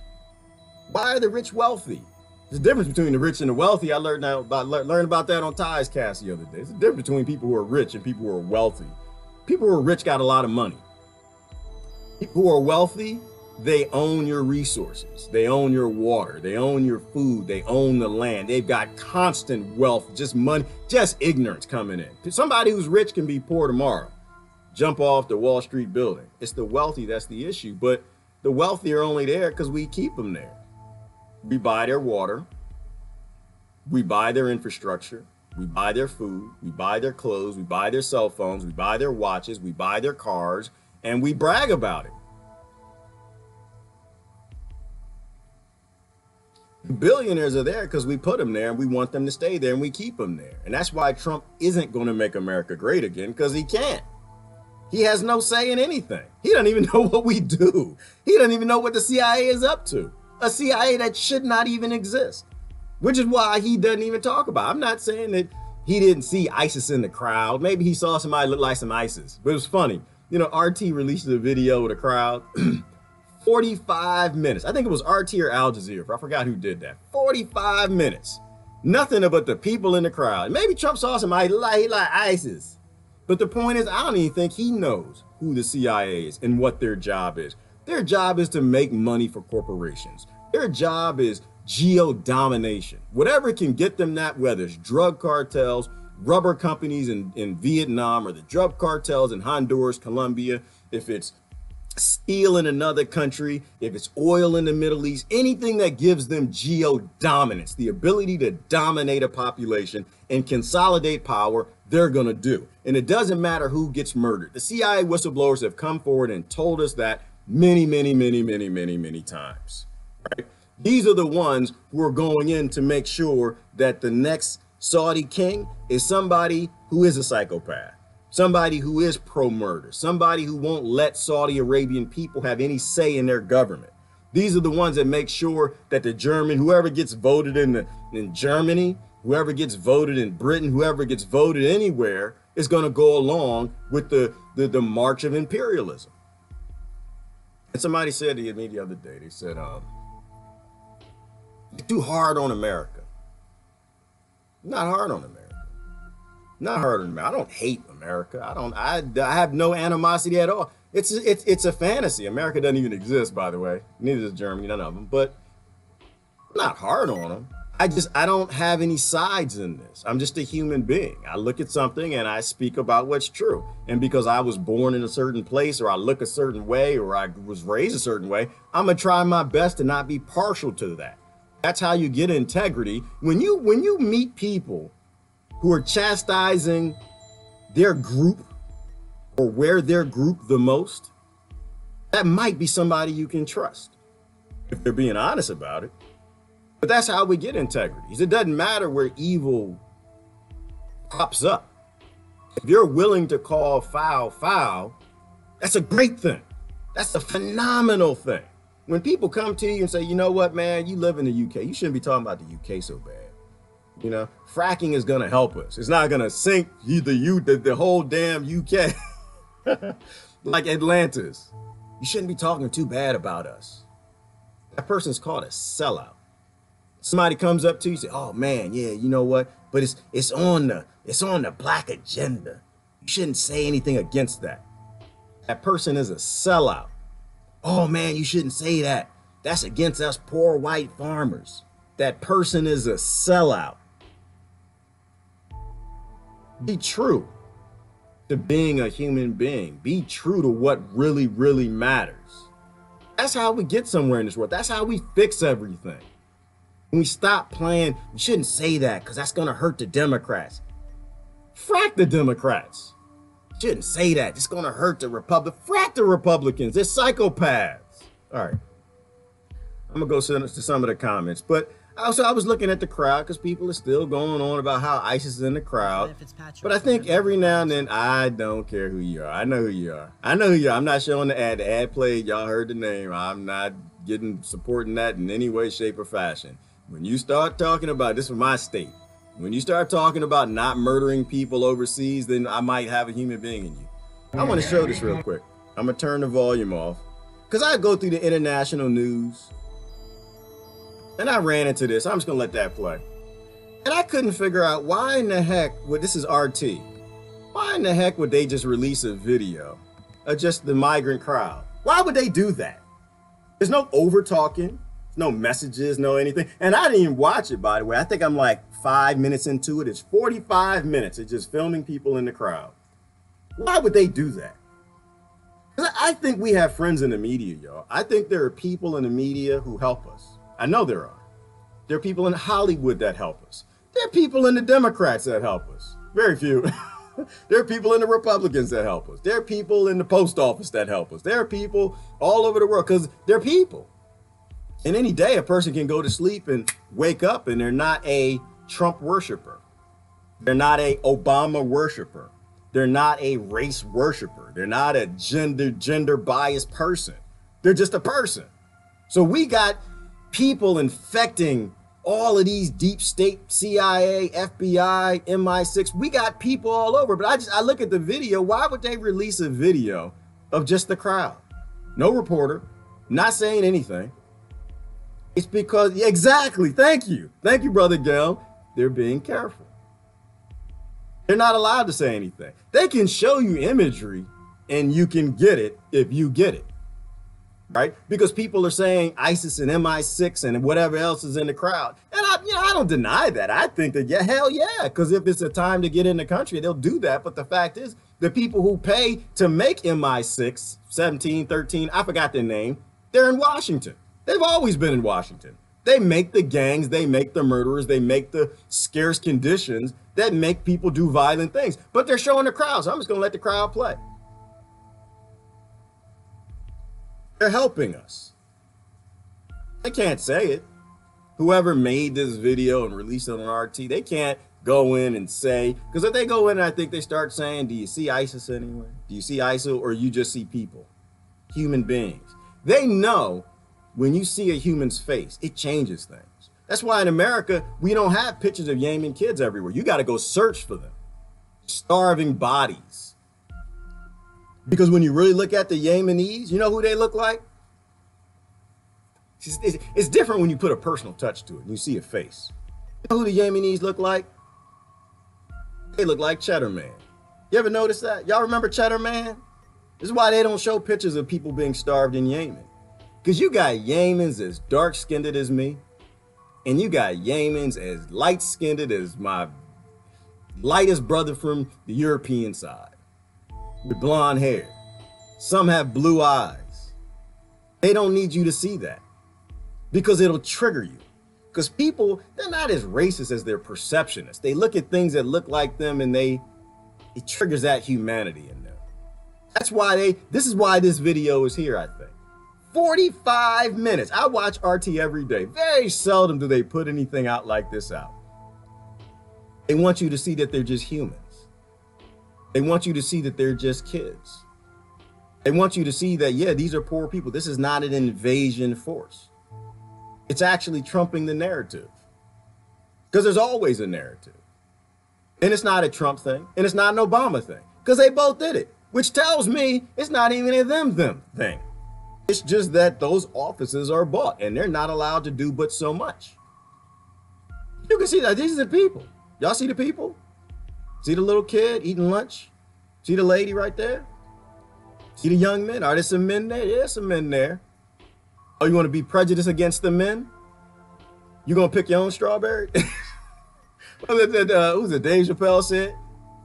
Why are the rich wealthy? There's a difference between the rich and the wealthy. I learned about that on Ty's cast the other day. There's a difference between people who are rich and people who are wealthy. People who are rich got a lot of money. People who are wealthy, they own your resources. They own your water. They own your food. They own the land. They've got constant wealth, just money, just ignorance coming in. Somebody who's rich can be poor tomorrow. Jump off the Wall Street building. It's the wealthy that's the issue. But the wealthy are only there because we keep them there. We buy their water. We buy their infrastructure. We buy their food. We buy their clothes. We buy their cell phones. We buy their watches. We buy their cars. And we brag about it. The billionaires are there because we put them there and we want them to stay there and we keep them there. And that's why Trump isn't going to make America great again, because he can't. He has no say in anything. He doesn't even know what we do. He doesn't even know what the CIA is up to. A CIA that should not even exist, which is why he doesn't even talk about it. I'm not saying that he didn't see ISIS in the crowd. Maybe he saw somebody look like some ISIS, but it was funny. You know, RT released a video with a crowd, 45 minutes. I think it was RT or Al Jazeera. I forgot who did that. 45 minutes. Nothing but the people in the crowd. Maybe Trump saw somebody like ISIS. But the point is, I don't even think he knows who the CIA is and what their job is. Their job is to make money for corporations. Their job is geo-domination. Whatever can get them that, whether it's drug cartels, rubber companies in Vietnam, or the drug cartels in Honduras, Colombia, if it's steel in another country, if it's oil in the Middle East, anything that gives them geo-dominance, the ability to dominate a population and consolidate power, they're gonna do. And it doesn't matter who gets murdered. The CIA whistleblowers have come forward and told us that many times, right? These are the ones who are going in to make sure that the next Saudi king is somebody who is a psychopath, somebody who is pro-murder, somebody who won't let Saudi Arabian people have any say in their government. These are the ones that make sure that whoever gets voted in Germany, whoever gets voted in Britain, whoever gets voted anywhere is going to go along with the march of imperialism. And somebody said to me the other day, they said, you're too hard on America. Not hard on America. Not hard on America. I don't hate America. I have no animosity at all. It's a fantasy. America doesn't even exist, by the way. Neither does Germany, none of them. But I'm not hard on them. I don't have any sides in this. I'm just a human being. I look at something and I speak about what's true. And because I was born in a certain place, or I look a certain way, or I was raised a certain way, I'm gonna try my best to not be partial to that. That's how you get integrity. When you meet people who are chastising their group or wear their group the most, that might be somebody you can trust if they're being honest about it. But that's how we get integrity. It doesn't matter where evil pops up. If you're willing to call foul foul, that's a great thing. That's a phenomenal thing. When people come to you and say, you know what, man, you live in the UK, you shouldn't be talking about the UK so bad. You know, fracking is gonna help us. It's not gonna sink the whole damn UK. Like Atlantis. You shouldn't be talking too bad about us. That person's called a sellout. Somebody comes up to you and say, oh man, yeah, you know what? But it's on the black agenda. You shouldn't say anything against that. That person is a sellout. Oh man, you shouldn't say that. That's against us poor white farmers. That person is a sellout. Be true to being a human being. Be true to what really, really matters. That's how we get somewhere in this world. That's how we fix everything. When we stop playing, we shouldn't say that because that's going to hurt the Democrats. Frack the Democrats. Shouldn't say that. It's going to hurt the Republicans. Frack the Republicans. They're psychopaths. All right. I'm going to go to some of the comments. But Also, I was looking at the crowd because people are still going on about how ISIS is in the crowd. But I think every now and then, I don't care who you are. I know who you are. I know who you are. I'm not showing the ad. The ad played. Y'all heard the name. I'm not supporting that in any way, shape, or fashion. When you start talking about, this is my state. When you start talking about not murdering people overseas, then I might have a human being in you. I want to show this real quick. I'm going to turn the volume off because I go through the international news. And I ran into this. I'm just going to let that play. And I couldn't figure out why in the heck would, this is RT, why in the heck would they just release a video of just the migrant crowd? Why would they do that? There's no over talking, no messages, no anything. And I didn't even watch it, by the way. I think I'm like 5 minutes into it. It's 45 minutes of just filming people in the crowd. Why would they do that? Because I think we have friends in the media, y'all. I think there are people in the media who help us. I know there are. There are people in Hollywood that help us. There are people in the Democrats that help us. Very few. There are people in the Republicans that help us. There are people in the post office that help us. There are people all over the world because they're people. And any day a person can go to sleep and wake up and they're not a Trump worshiper. They're not a Obama worshiper. They're not a race worshiper. They're not a gender biased person. They're just a person. So we got people infecting all of these deep state, CIA, FBI, MI6. We got people all over, but I look at the video. Why would they release a video of just the crowd? No reporter, not saying anything. It's because, exactly, thank you, Brother Gell. They're being careful. They're not allowed to say anything. They can show you imagery and you can get it if you get it. Right? Because people are saying ISIS and MI6 and whatever else is in the crowd. And I don't deny that. I think that, yeah, hell yeah. Because if it's a time to get in the country, they'll do that. But the fact is, the people who pay to make MI6, 17, 13, I forgot their name, they're in Washington. They've always been in Washington. They make the gangs, they make the murderers, they make the scarce conditions that make people do violent things. But they're showing the crowd, so I'm just going to let the crowd play. They're helping us. They can't say it. Whoever made this video and released it on RT, they can't go in and say, because if they go in and I think they start saying, do you see ISIS anywhere? Do you see ISIL, or you just see people, human beings? They know when you see a human's face, it changes things. That's why in America, we don't have pictures of Yemen kids everywhere. You got to go search for them. Starving bodies. Because when you really look at the Yemenis, you know who they look like? It's different when you put a personal touch to it and you see a face. You know who the Yemenis look like? They look like Cheddar Man. You ever notice that? Y'all remember Cheddar Man? This is why they don't show pictures of people being starved in Yemen. Because you got Yemens as dark-skinned as me, and you got Yemens as light-skinned as my lightest brother from the European side. With blonde hair. Some have blue eyes. They don't need you to see that because it'll trigger you. Because people, they're not as racist as their perceptionists. They look at things that look like them and it triggers that humanity in them. That's why this is why this video is here, I think. 45 minutes. I watch RT every day. Very seldom do they put anything out like this out. They want you to see that they're just humans. They want you to see that they're just kids. They want you to see that, yeah, these are poor people. This is not an invasion force. It's actually trumping the narrative. Because there's always a narrative. And it's not a Trump thing. And it's not an Obama thing. Because they both did it. Which tells me it's not even a them thing. It's just that those offices are bought. And they're not allowed to do but so much. You can see that these are the people. Y'all see the people? See the little kid eating lunch? See the lady right there? See the young men? Are there some men there? Yeah, some men there. Oh, you want to be prejudiced against the men? You gonna pick your own strawberry? Who's it? Dave Chappelle said,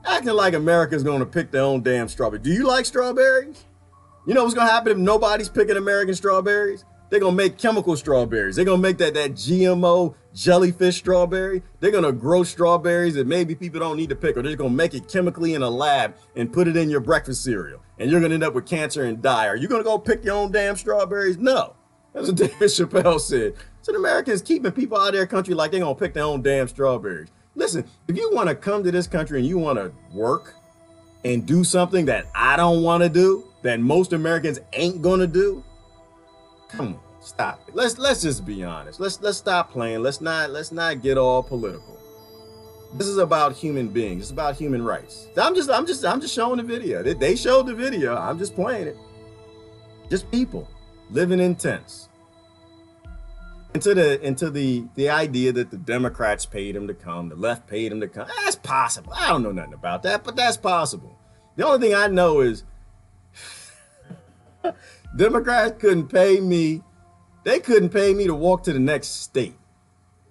acting like America's gonna pick their own damn strawberry. Do you like strawberries? You know what's gonna happen if nobody's picking American strawberries? They're gonna make chemical strawberries. They're gonna make that GMO jellyfish strawberry. They're gonna grow strawberries that maybe people don't need to pick, or they're gonna make it chemically in a lab and put it in your breakfast cereal. And you're gonna end up with cancer and die. Are you gonna go pick your own damn strawberries? No. That's what David Chappelle said. So the Americans keeping people out of their country like they're gonna pick their own damn strawberries. Listen, if you want to come to this country and you want to work and do something that I don't want to do, that most Americans ain't gonna do, come on, stop it. Let's just be honest. Let's stop playing. Let's not get all political. This is about human beings. It's about human rights. I'm just showing the video. They showed the video. I'm just playing it. Just people living in tents. Into the idea that the Democrats paid him to come, the left paid him to come. That's possible. I don't know nothing about that, but that's possible. The only thing I know is Democrats couldn't pay me. They couldn't pay me to walk to the next state.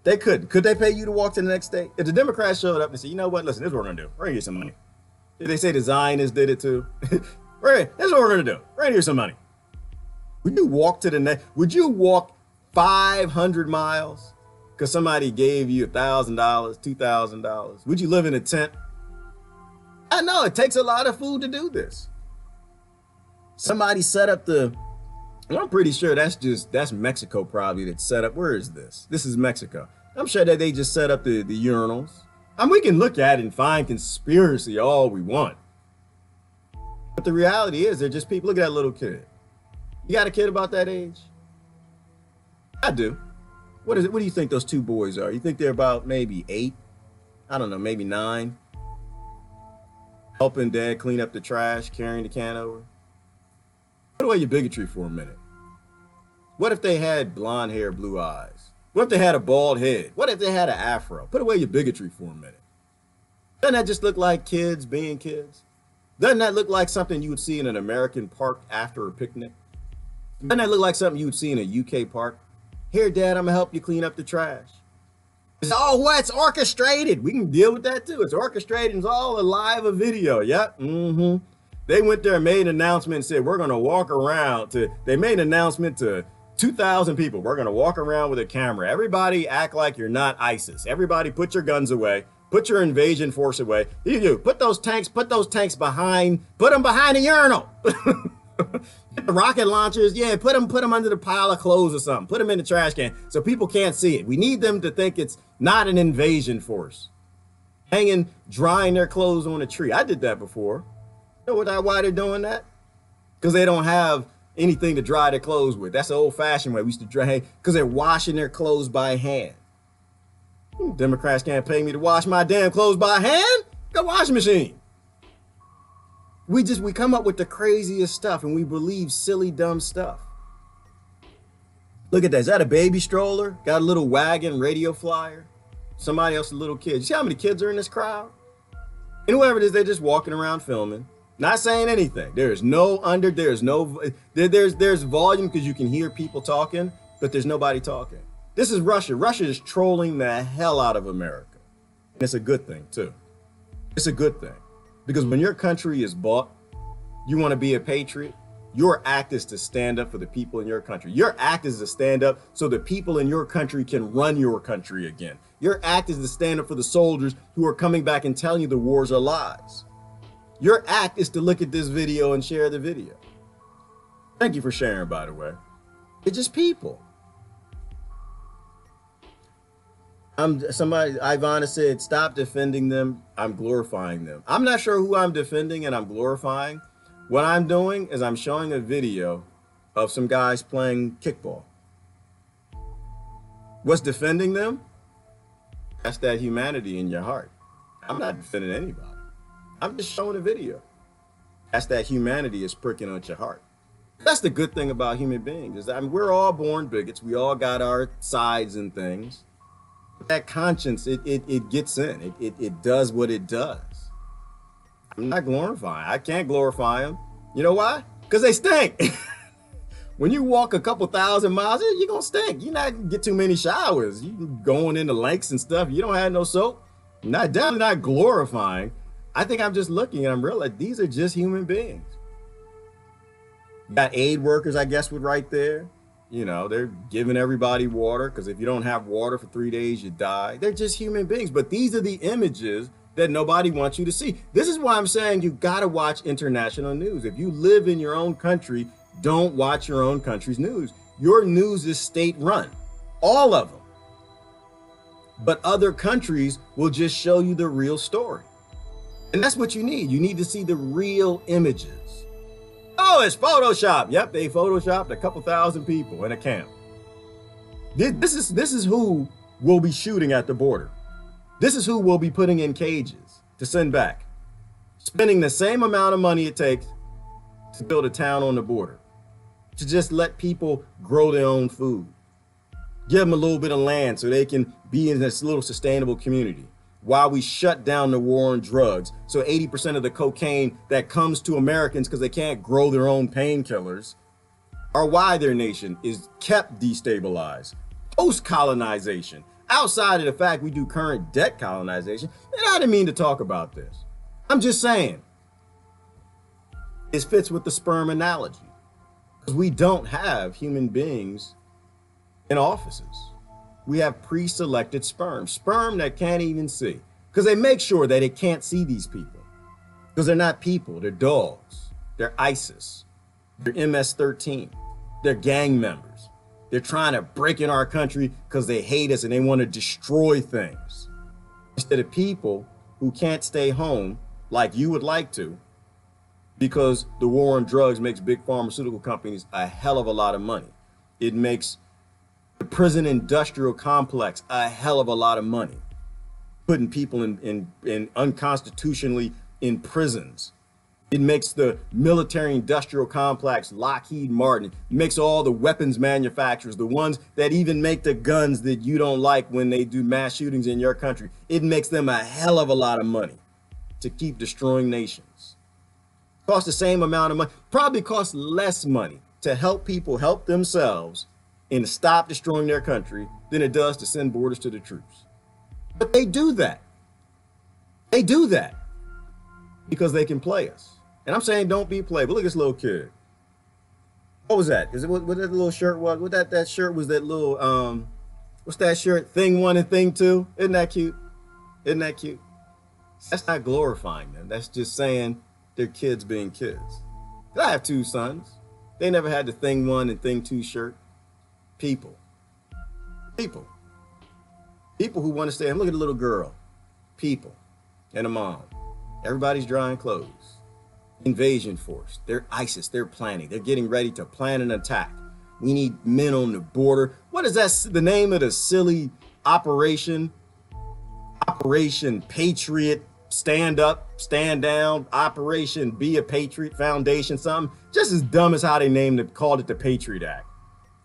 They couldn't. Could they pay you to walk to the next state? If the Democrats showed up and said, you know what, listen, this is what we're gonna do. We're gonna get some money. Did they say the Zionists did it too? Right, this is what we're gonna do. We're gonna get some money. Would you walk to the next? Would you walk 500 miles because somebody gave you $1,000, $2,000? Would you live in a tent? I know it takes a lot of food to do this. Somebody set up I'm pretty sure that's Mexico probably that set up. Where is this? This is Mexico. I'm sure that they just set up the urinals. I mean, we can look at it and find conspiracy all we want. But the reality is they're just people. Look at that little kid. You got a kid about that age? I do. What is it? What do you think those two boys are? You think they're about maybe 8? I don't know, maybe 9. Helping dad clean up the trash, carrying the can over. Put away your bigotry for a minute. What if they had blonde hair, blue eyes? What if they had a bald head? What if they had an afro? Put away your bigotry for a minute. Doesn't that just look like kids being kids? Doesn't that look like something you would see in an American park after a picnic? Doesn't that look like something you would see in a UK park? Here, Dad, I'm gonna help you clean up the trash. It's it's orchestrated. We can deal with that too. It's orchestrated. It's all a live video. Yep. They went there and made an announcement and said, we're gonna walk around they made an announcement to 2,000 people. We're gonna walk around with a camera. Everybody act like you're not ISIS. Everybody put your guns away. Put your invasion force away. You put those tanks behind, put them behind the urinal. The rocket launchers, yeah, put them under the pile of clothes or something. Put them in the trash can so people can't see it. We need them to think it's not an invasion force. Hanging, drying their clothes on a tree. I did that before. You know why they're doing that? Because they don't have anything to dry their clothes with. That's the old-fashioned way. We used to dry, because they're washing their clothes by hand. Democrats can't pay me to wash my damn clothes by hand. Got a washing machine. We come up with the craziest stuff and we believe silly, dumb stuff. Look at that. Is that a baby stroller? Got a little wagon, radio flyer? Somebody else's little kid. You see how many kids are in this crowd? And whoever it is, they're just walking around filming, not saying anything. There's volume because you can hear people talking, but there's nobody talking. This is Russia. Russia is trolling the hell out of America. And it's a good thing too. It's a good thing. Because when your country is bought, you want to be a patriot, your act is to stand up for the people in your country. Your act is to stand up so the people in your country can run your country again. Your act is to stand up for the soldiers who are coming back and telling you the wars are lies. Your act is to look at this video and share the video. Thank you for sharing, by the way. It's just people. Ivana said, stop defending them. I'm glorifying them. I'm not sure who I'm defending and I'm glorifying. What I'm doing is I'm showing a video of some guys playing kickball. What's defending them? That's that humanity in your heart. I'm not defending anybody. I'm just showing a video. That's that humanity is pricking at your heart. That's the good thing about human beings is that we're all born bigots. We all got our sides and things. That conscience, it gets in. It does what it does. I'm not glorifying. I can't glorify them. You know why? Because they stink. When you walk a couple thousand miles, you're going to stink. You're not going to get too many showers. You going into lakes and stuff. You don't have no soap. Definitely not glorifying. I think I'm just looking and I'm realizing these are just human beings. You got aid workers, I guess, right there. You know, they're giving everybody water because if you don't have water for 3 days, you die. They're just human beings. But these are the images that nobody wants you to see. This is why I'm saying you got to watch international news. If you live in your own country, don't watch your own country's news. Your news is state run. all of them. But other countries will just show you the real story. And that's what you need. You need to see the real images. Oh, it's Photoshop. Yep, they Photoshopped a couple thousand people in a camp. This is who will be shooting at the border. This is who will be putting in cages to send back. Spending the same amount of money it takes to build a town on the border. To just let people grow their own food. Give them a little bit of land so they can be in this little sustainable community. While we shut down the war on drugs. So 80% of the cocaine that comes to Americans because they can't grow their own painkillers are why their nation is kept destabilized. Post-colonization. Outside of the fact we do current debt colonization. And I didn't mean to talk about this. I'm just saying. It fits with the sperm analogy. Because we don't have human beings in offices. We have pre-selected sperm that can't even see. Because they make sure that it can't see these people. Because they're not people, they're dogs. They're ISIS. They're MS-13. They're gang members. They're trying to break in our country because they hate us and they want to destroy things. Instead of people who can't stay home like you would like to, because the war on drugs makes big pharmaceutical companies a hell of a lot of money. It makes the prison industrial complex a hell of a lot of money, putting people in unconstitutionally in prisons. It makes the military industrial complex, Lockheed Martin, makes all the weapons manufacturers, the ones that even make the guns that you don't like when they do mass shootings in your country. It makes them a hell of a lot of money to keep destroying nations. Costs the same amount of money, probably costs less money to help people help themselves and stop destroying their country than it does to send borders to the troops. But they do that. They do that because they can play us. And I'm saying don't be played. But look at this little kid. What was that? Is it what that little shirt was? What that shirt was that little what's that shirt? Thing 1 and thing 2? Isn't that cute? Isn't that cute? That's not glorifying them. That's just saying they're kids being kids. I have 2 sons. They never had the thing 1 and thing 2 shirt. People who want to stay home. Look at the little girl. People and a mom. Everybody's drying clothes. Invasion force. They're ISIS. They're planning. They're getting ready to plan an attack. We need men on the border. What is that? The name of the silly operation? Operation Patriot. Stand up, stand down. Operation Be a Patriot Foundation. Something just as dumb as how they called it the Patriot Act.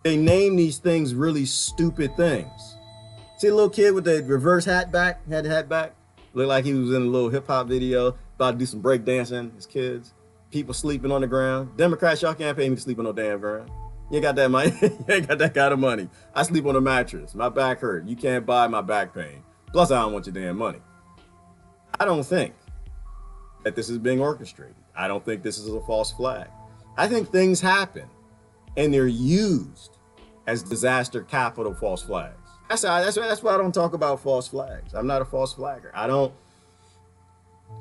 They name these things really stupid things. See a little kid with the reverse hat back, had the hat back? Looked like he was in a little hip hop video, about to do some break dancing, his kids. People sleeping on the ground. Democrats, y'all can't pay me to sleep on no damn ground. You ain't got that money, you ain't got that kind of money. I sleep on a mattress, my back hurt. You can't buy my back pain. Plus I don't want your damn money. I don't think that this is being orchestrated. I don't think this is a false flag. I think things happen and they're used as disaster capital false flags. That's why I don't talk about false flags. I'm not a false flagger. I don't,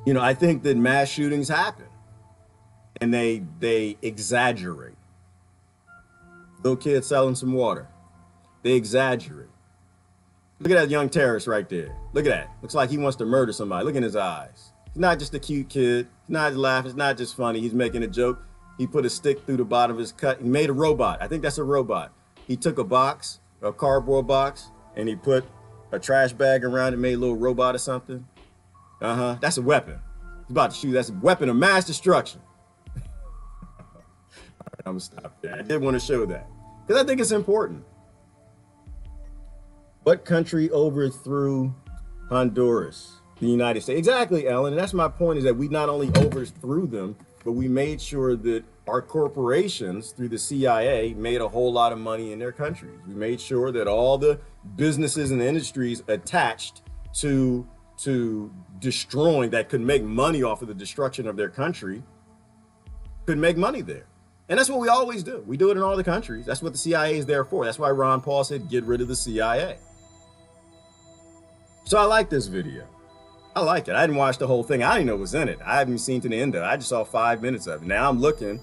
I think that mass shootings happen and they exaggerate. Little kid selling some water. They exaggerate. Look at that young terrorist right there. Look at that. Looks like he wants to murder somebody. Look in his eyes. He's not just a cute kid. He's not laughing. It's not just funny. He's making a joke. He put a stick through the bottom of his cut. He made a robot. I think that's a robot. He took a box, a cardboard box, and he put a trash bag around it, made a little robot or something. That's a weapon. He's about to shoot. That's a weapon of mass destruction. I'm gonna stop there. I did want to show that because I think it's important. What country overthrew Honduras? The United States. Exactly, Ellen. And that's my point, is that we not only overthrew them, but we made sure that our corporations through the CIA made a whole lot of money in their countries. We made sure that all the businesses and industries attached to destroying, that could make money off of the destruction of their country, could make money there. And that's what we always do. We do it in all the countries. That's what the CIA is there for. That's why Ron Paul said, get rid of the CIA. So I like this video. I like it. I didn't watch the whole thing. I didn't know what was in it. I haven't seen to the end of it. I just saw 5 minutes of it. Now I'm looking,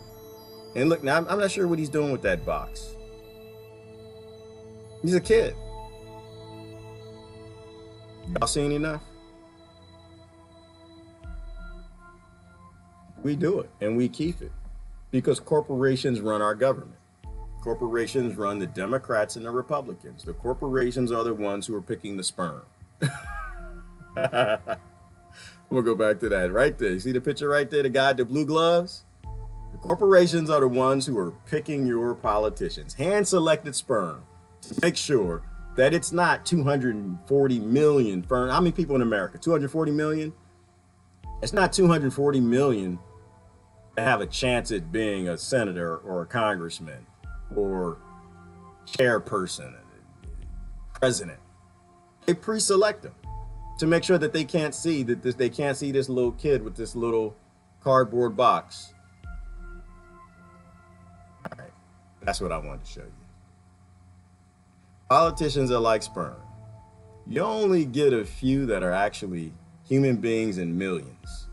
and look, now I'm not sure what he's doing with that box. He's a kid. Y'all seen enough? We do it and we keep it because corporations run our government. Corporations run the Democrats and the Republicans. The corporations are the ones who are picking the sperm. We'll go back to that right there. You see the picture right there, the guy with the blue gloves? The corporations are the ones who are picking your politicians. Hand-selected sperm to make sure that it's not 240 million. How many people in America? 240 million? It's not 240 million to have a chance at being a senator or a congressman or chairperson, president. They pre-select them to make sure that they can't see this little kid with this little cardboard box. All right, that's what I wanted to show you. Politicians are like sperm. You only get a few that are actually human beings in millions.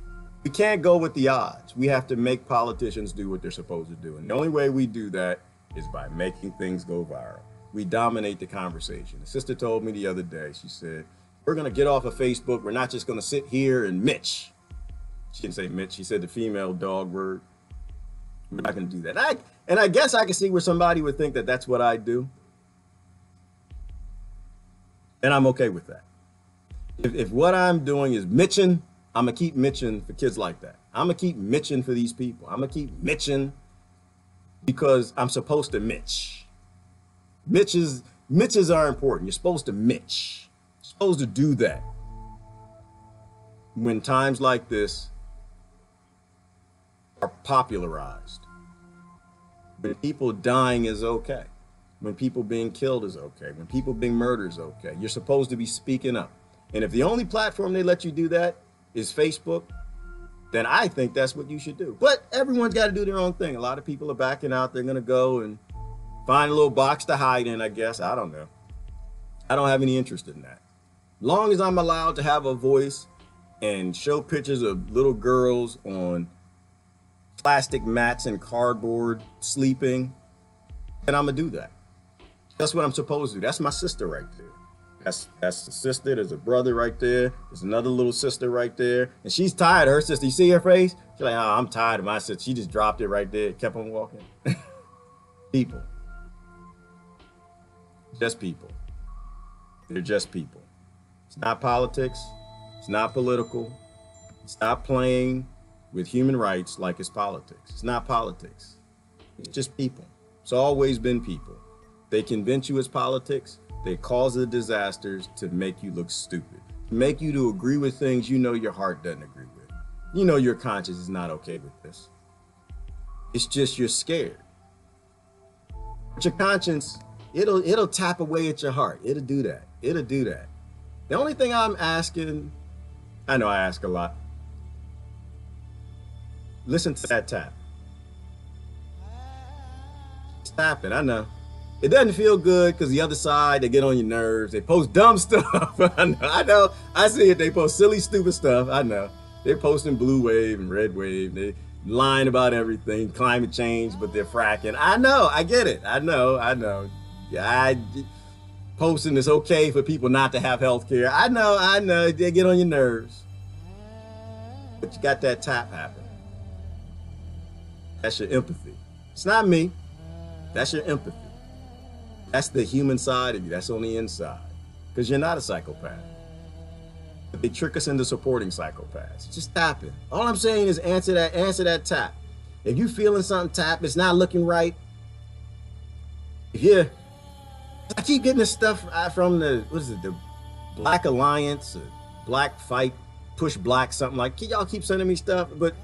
We can't go with the odds. We have to make politicians do what they're supposed to do. And the only way we do that is by making things go viral. We dominate the conversation. The sister told me the other day, she said, we're going to get off of Facebook. We're not just going to sit here and Mitch. She didn't say Mitch. She said the female dog word. We're not going to do that. And I guess I can see where somebody would think that that's what I do. And I'm okay with that. If what I'm doing is mitching, I'm going to keep mitching for kids like that. I'm going to keep mitching for these people. I'm going to keep mitching because I'm supposed to mitch. Mitches are important. You're supposed to mitch. You're supposed to do that. When times like this are popularized. When people dying is okay. When people being killed is okay. When people being murdered is okay. You're supposed to be speaking up. And if the only platform they let you do that is Facebook, then I think that's what you should do. But everyone's got to do their own thing. A lot of people are backing out. They're going to go and find a little box to hide in, I guess. I don't know. I don't have any interest in that. Long as I'm allowed to have a voice and show pictures of little girls on plastic mats and cardboard sleeping, then I'm going to do that. That's what I'm supposed to do. That's my sister right there. That's the sister. There's a brother right there. There's another little sister right there. And she's tired of her sister. You see her face? She's like, oh, I'm tired of my sister. She just dropped it right there. Kept on walking. People. Just people. They're just people. It's not politics. It's not political. Stop playing with human rights like it's politics. It's not politics. It's just people. It's always been people. They convince you it's politics. They cause the disasters to make you look stupid, to make you to agree with things you know your heart doesn't agree with. You know your conscience is not okay with this. It's just you're scared. But your conscience, it'll tap away at your heart. It'll do that. It'll do that. The only thing I'm asking, I know I ask a lot. Listen to that tap. It's tapping, I know. It doesn't feel good because the other side, they get on your nerves. They post dumb stuff. I know. I see it. They post silly, stupid stuff. I know. They're posting blue wave and red wave. They're lying about everything, climate change, but they're fracking. I know. I get it. I know. Yeah, posting it's okay for people not to have health care. I know. They get on your nerves. But you got that tap happening. That's your empathy. It's not me. That's your empathy. That's the human side of you. That's on the inside. Because you're not a psychopath. But they trick us into supporting psychopaths. Just tap it. All I'm saying is answer that tap. If you feeling something tap, it's not looking right. I keep getting this stuff from the Black Alliance, Black Fight, Push Black, something like, y'all keep sending me stuff. But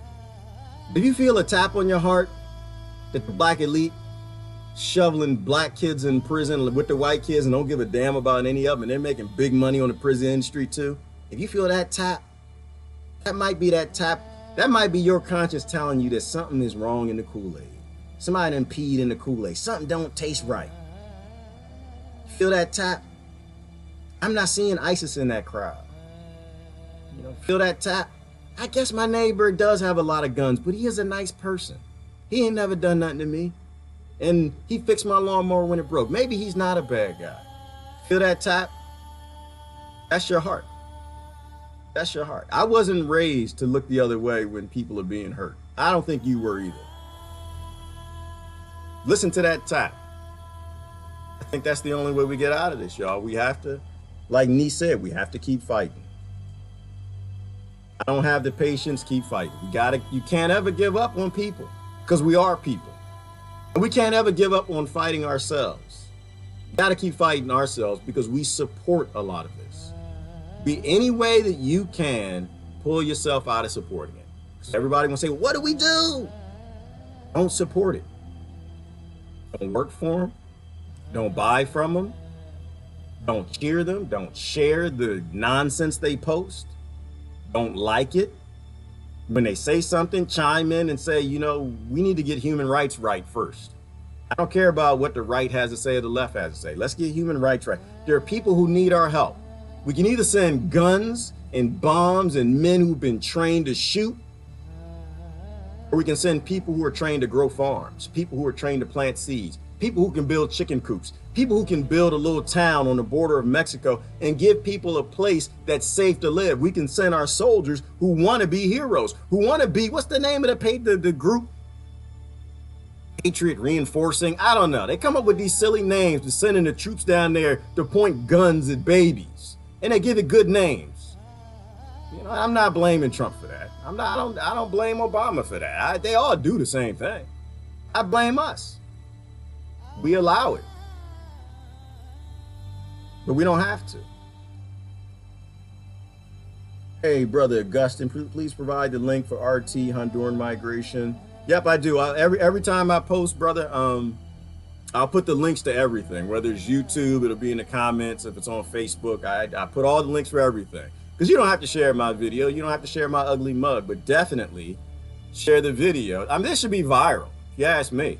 if you feel a tap on your heart that the black elite shoveling black kids in prison with the white kids and don't give a damn about any of them, and they're making big money on the prison industry too. If you feel that tap, that might be that tap. That might be your conscience telling you that something is wrong in the Kool-Aid. Somebody done peed in the Kool-Aid. Something don't taste right. Feel that tap? I'm not seeing ISIS in that crowd. Feel that tap? I guess my neighbor does have a lot of guns, but he is a nice person. He ain't never done nothing to me. And he fixed my lawnmower when it broke. Maybe he's not a bad guy. Feel that tap? That's your heart. That's your heart. I wasn't raised to look the other way when people are being hurt. I don't think you were either. Listen to that tap. I think that's the only way we get out of this, y'all. We have to, like Nee said, we have to keep fighting. I don't have the patience, keep fighting. You can't ever give up on people because we are people. And we can't ever give up on fighting ourselves. You gotta keep fighting ourselves because we support a lot of this. Be any way that you can, pull yourself out of supporting it. Because everybody will say, what do we do? Don't support it. Don't work for them. Don't buy from them. Don't cheer them. Don't share the nonsense they post. Don't like it. When they say something, chime in and say, you know, we need to get human rights right first. I don't care about what the right has to say or the left has to say. Let's get human rights right. There are people who need our help. We can either send guns and bombs and men who've been trained to shoot, or we can send people who are trained to grow farms, people who are trained to plant seeds, people who can build chicken coops, people who can build a little town on the border of Mexico and give people a place that's safe to live. We can send our soldiers who want to be heroes, who want to be, what's the name of the group? Patriot reinforcing, I don't know. They come up with these silly names to sending the troops down there to point guns at babies, and they give it good names. You know, I'm not blaming Trump for that. I don't blame Obama for that. They all do the same thing. I blame us. We allow it, but we don't have to. Hey, brother Augustine, please provide the link for RT Honduran migration. Yep, I do. Every time I post, brother, I'll put the links to everything. Whether it's YouTube, it'll be in the comments. If it's on Facebook, I put all the links for everything. Because you don't have to share my video. You don't have to share my ugly mug, but definitely share the video. I mean, this should be viral, if you ask me.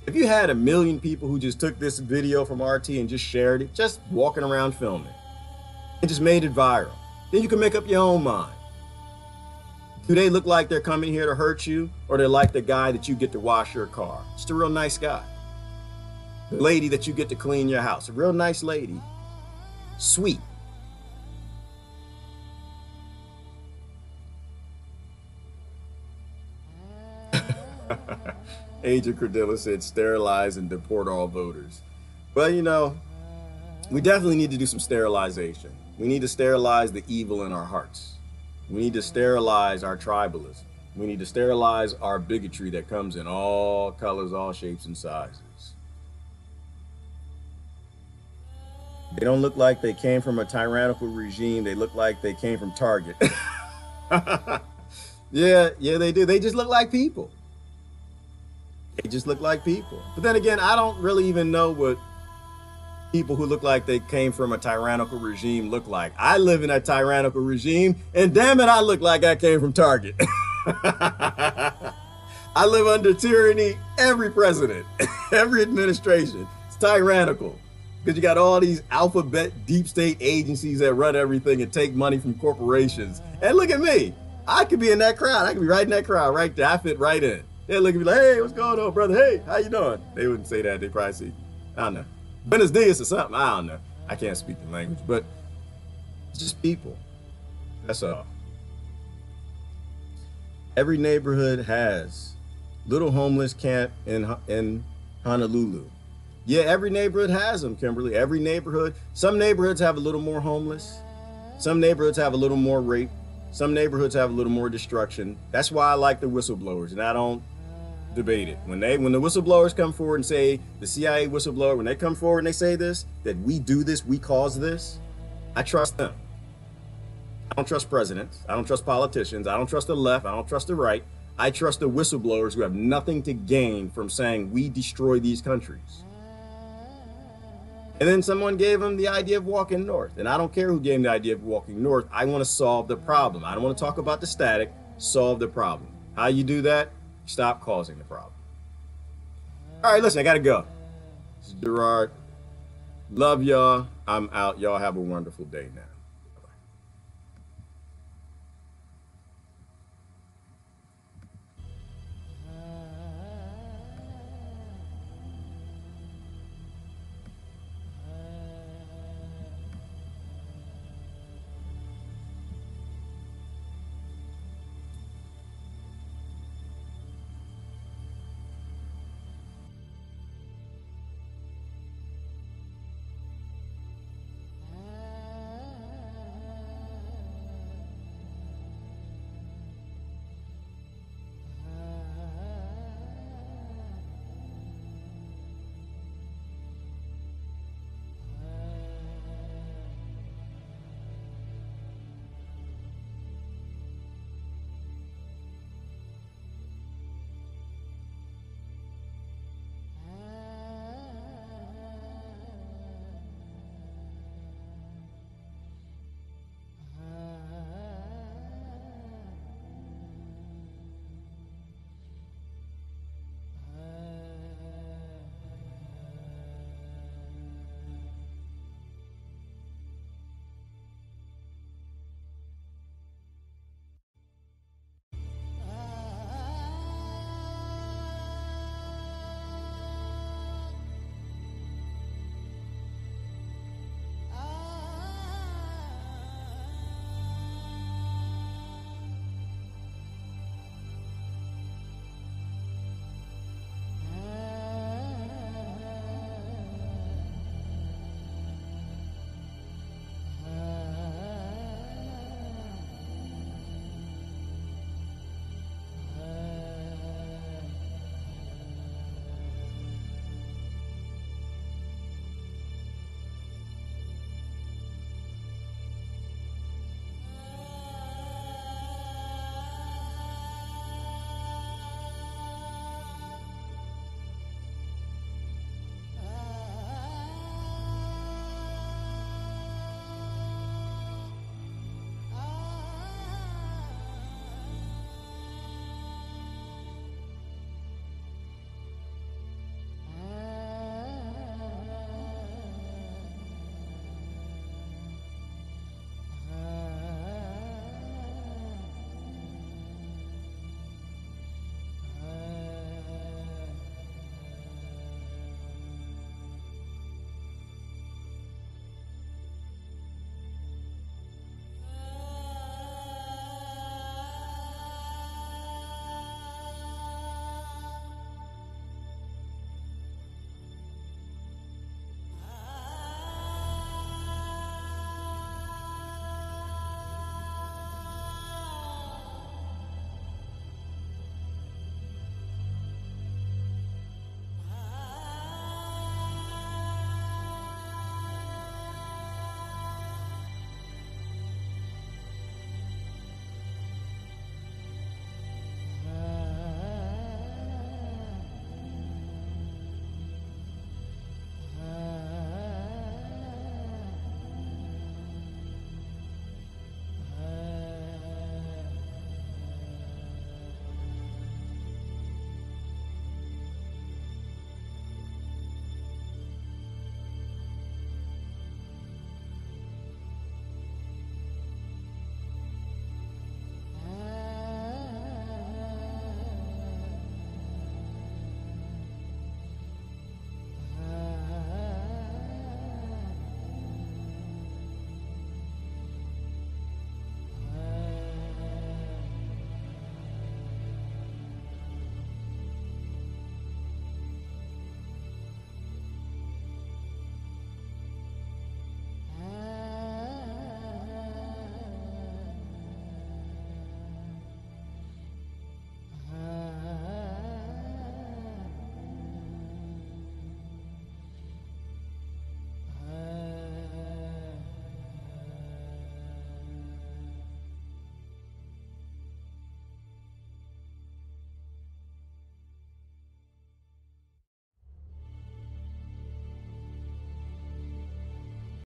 If you had 1 million people who just took this video from RT and just shared it, just walking around filming, and just made it viral, then you can make up your own mind. Do they look like they're coming here to hurt you, or they're like the guy that you get to wash your car? Just a real nice guy. The lady that you get to clean your house, a real nice lady. Sweet. Agent Cordilla said sterilize and deport all voters. Well, you know, we definitely need to do some sterilization. We need to sterilize the evil in our hearts. We need to sterilize our tribalism. We need to sterilize our bigotry that comes in all colors, all shapes, and sizes. They don't look like they came from a tyrannical regime. They look like they came from Target. Yeah, they do. They just look like people. They just look like people. But then again, I don't really even know what people who look like they came from a tyrannical regime look like. I live in a tyrannical regime, and damn it, I look like I came from Target. I live under tyranny. Every president, every administration, it's tyrannical. Because you got all these alphabet deep state agencies that run everything and take money from corporations. And look at me. I could be in that crowd. I could be right in that crowd right there. I fit right in. They'd look at me like, hey, what's going on, brother? Hey, how you doing? They wouldn't say that. They'd probably say, I don't know, Buenos dias or something. I don't know. I can't speak the language, but it's just people. That's all. Every neighborhood has little homeless camp in Honolulu. Yeah, every neighborhood has them, Kimberly. Every neighborhood. Some neighborhoods have a little more homeless. Some neighborhoods have a little more rape. Some neighborhoods have a little more destruction. That's why I like the whistleblowers, and I don't debate it. When the whistleblowers come forward and say, the CIA whistleblower, when they come forward and they say this, that we do this, we cause this, I trust them. I don't trust presidents. I don't trust politicians. I don't trust the left. I don't trust the right. I trust the whistleblowers who have nothing to gain from saying we destroy these countries. And then someone gave them the idea of walking north. And I don't care who gave them the idea of walking north. I want to solve the problem. I don't want to talk about the static. Solve the problem. How you do that? Stop causing the problem. All right, listen, I got to go. This is Gerard. Love y'all. I'm out. Y'all have a wonderful day now.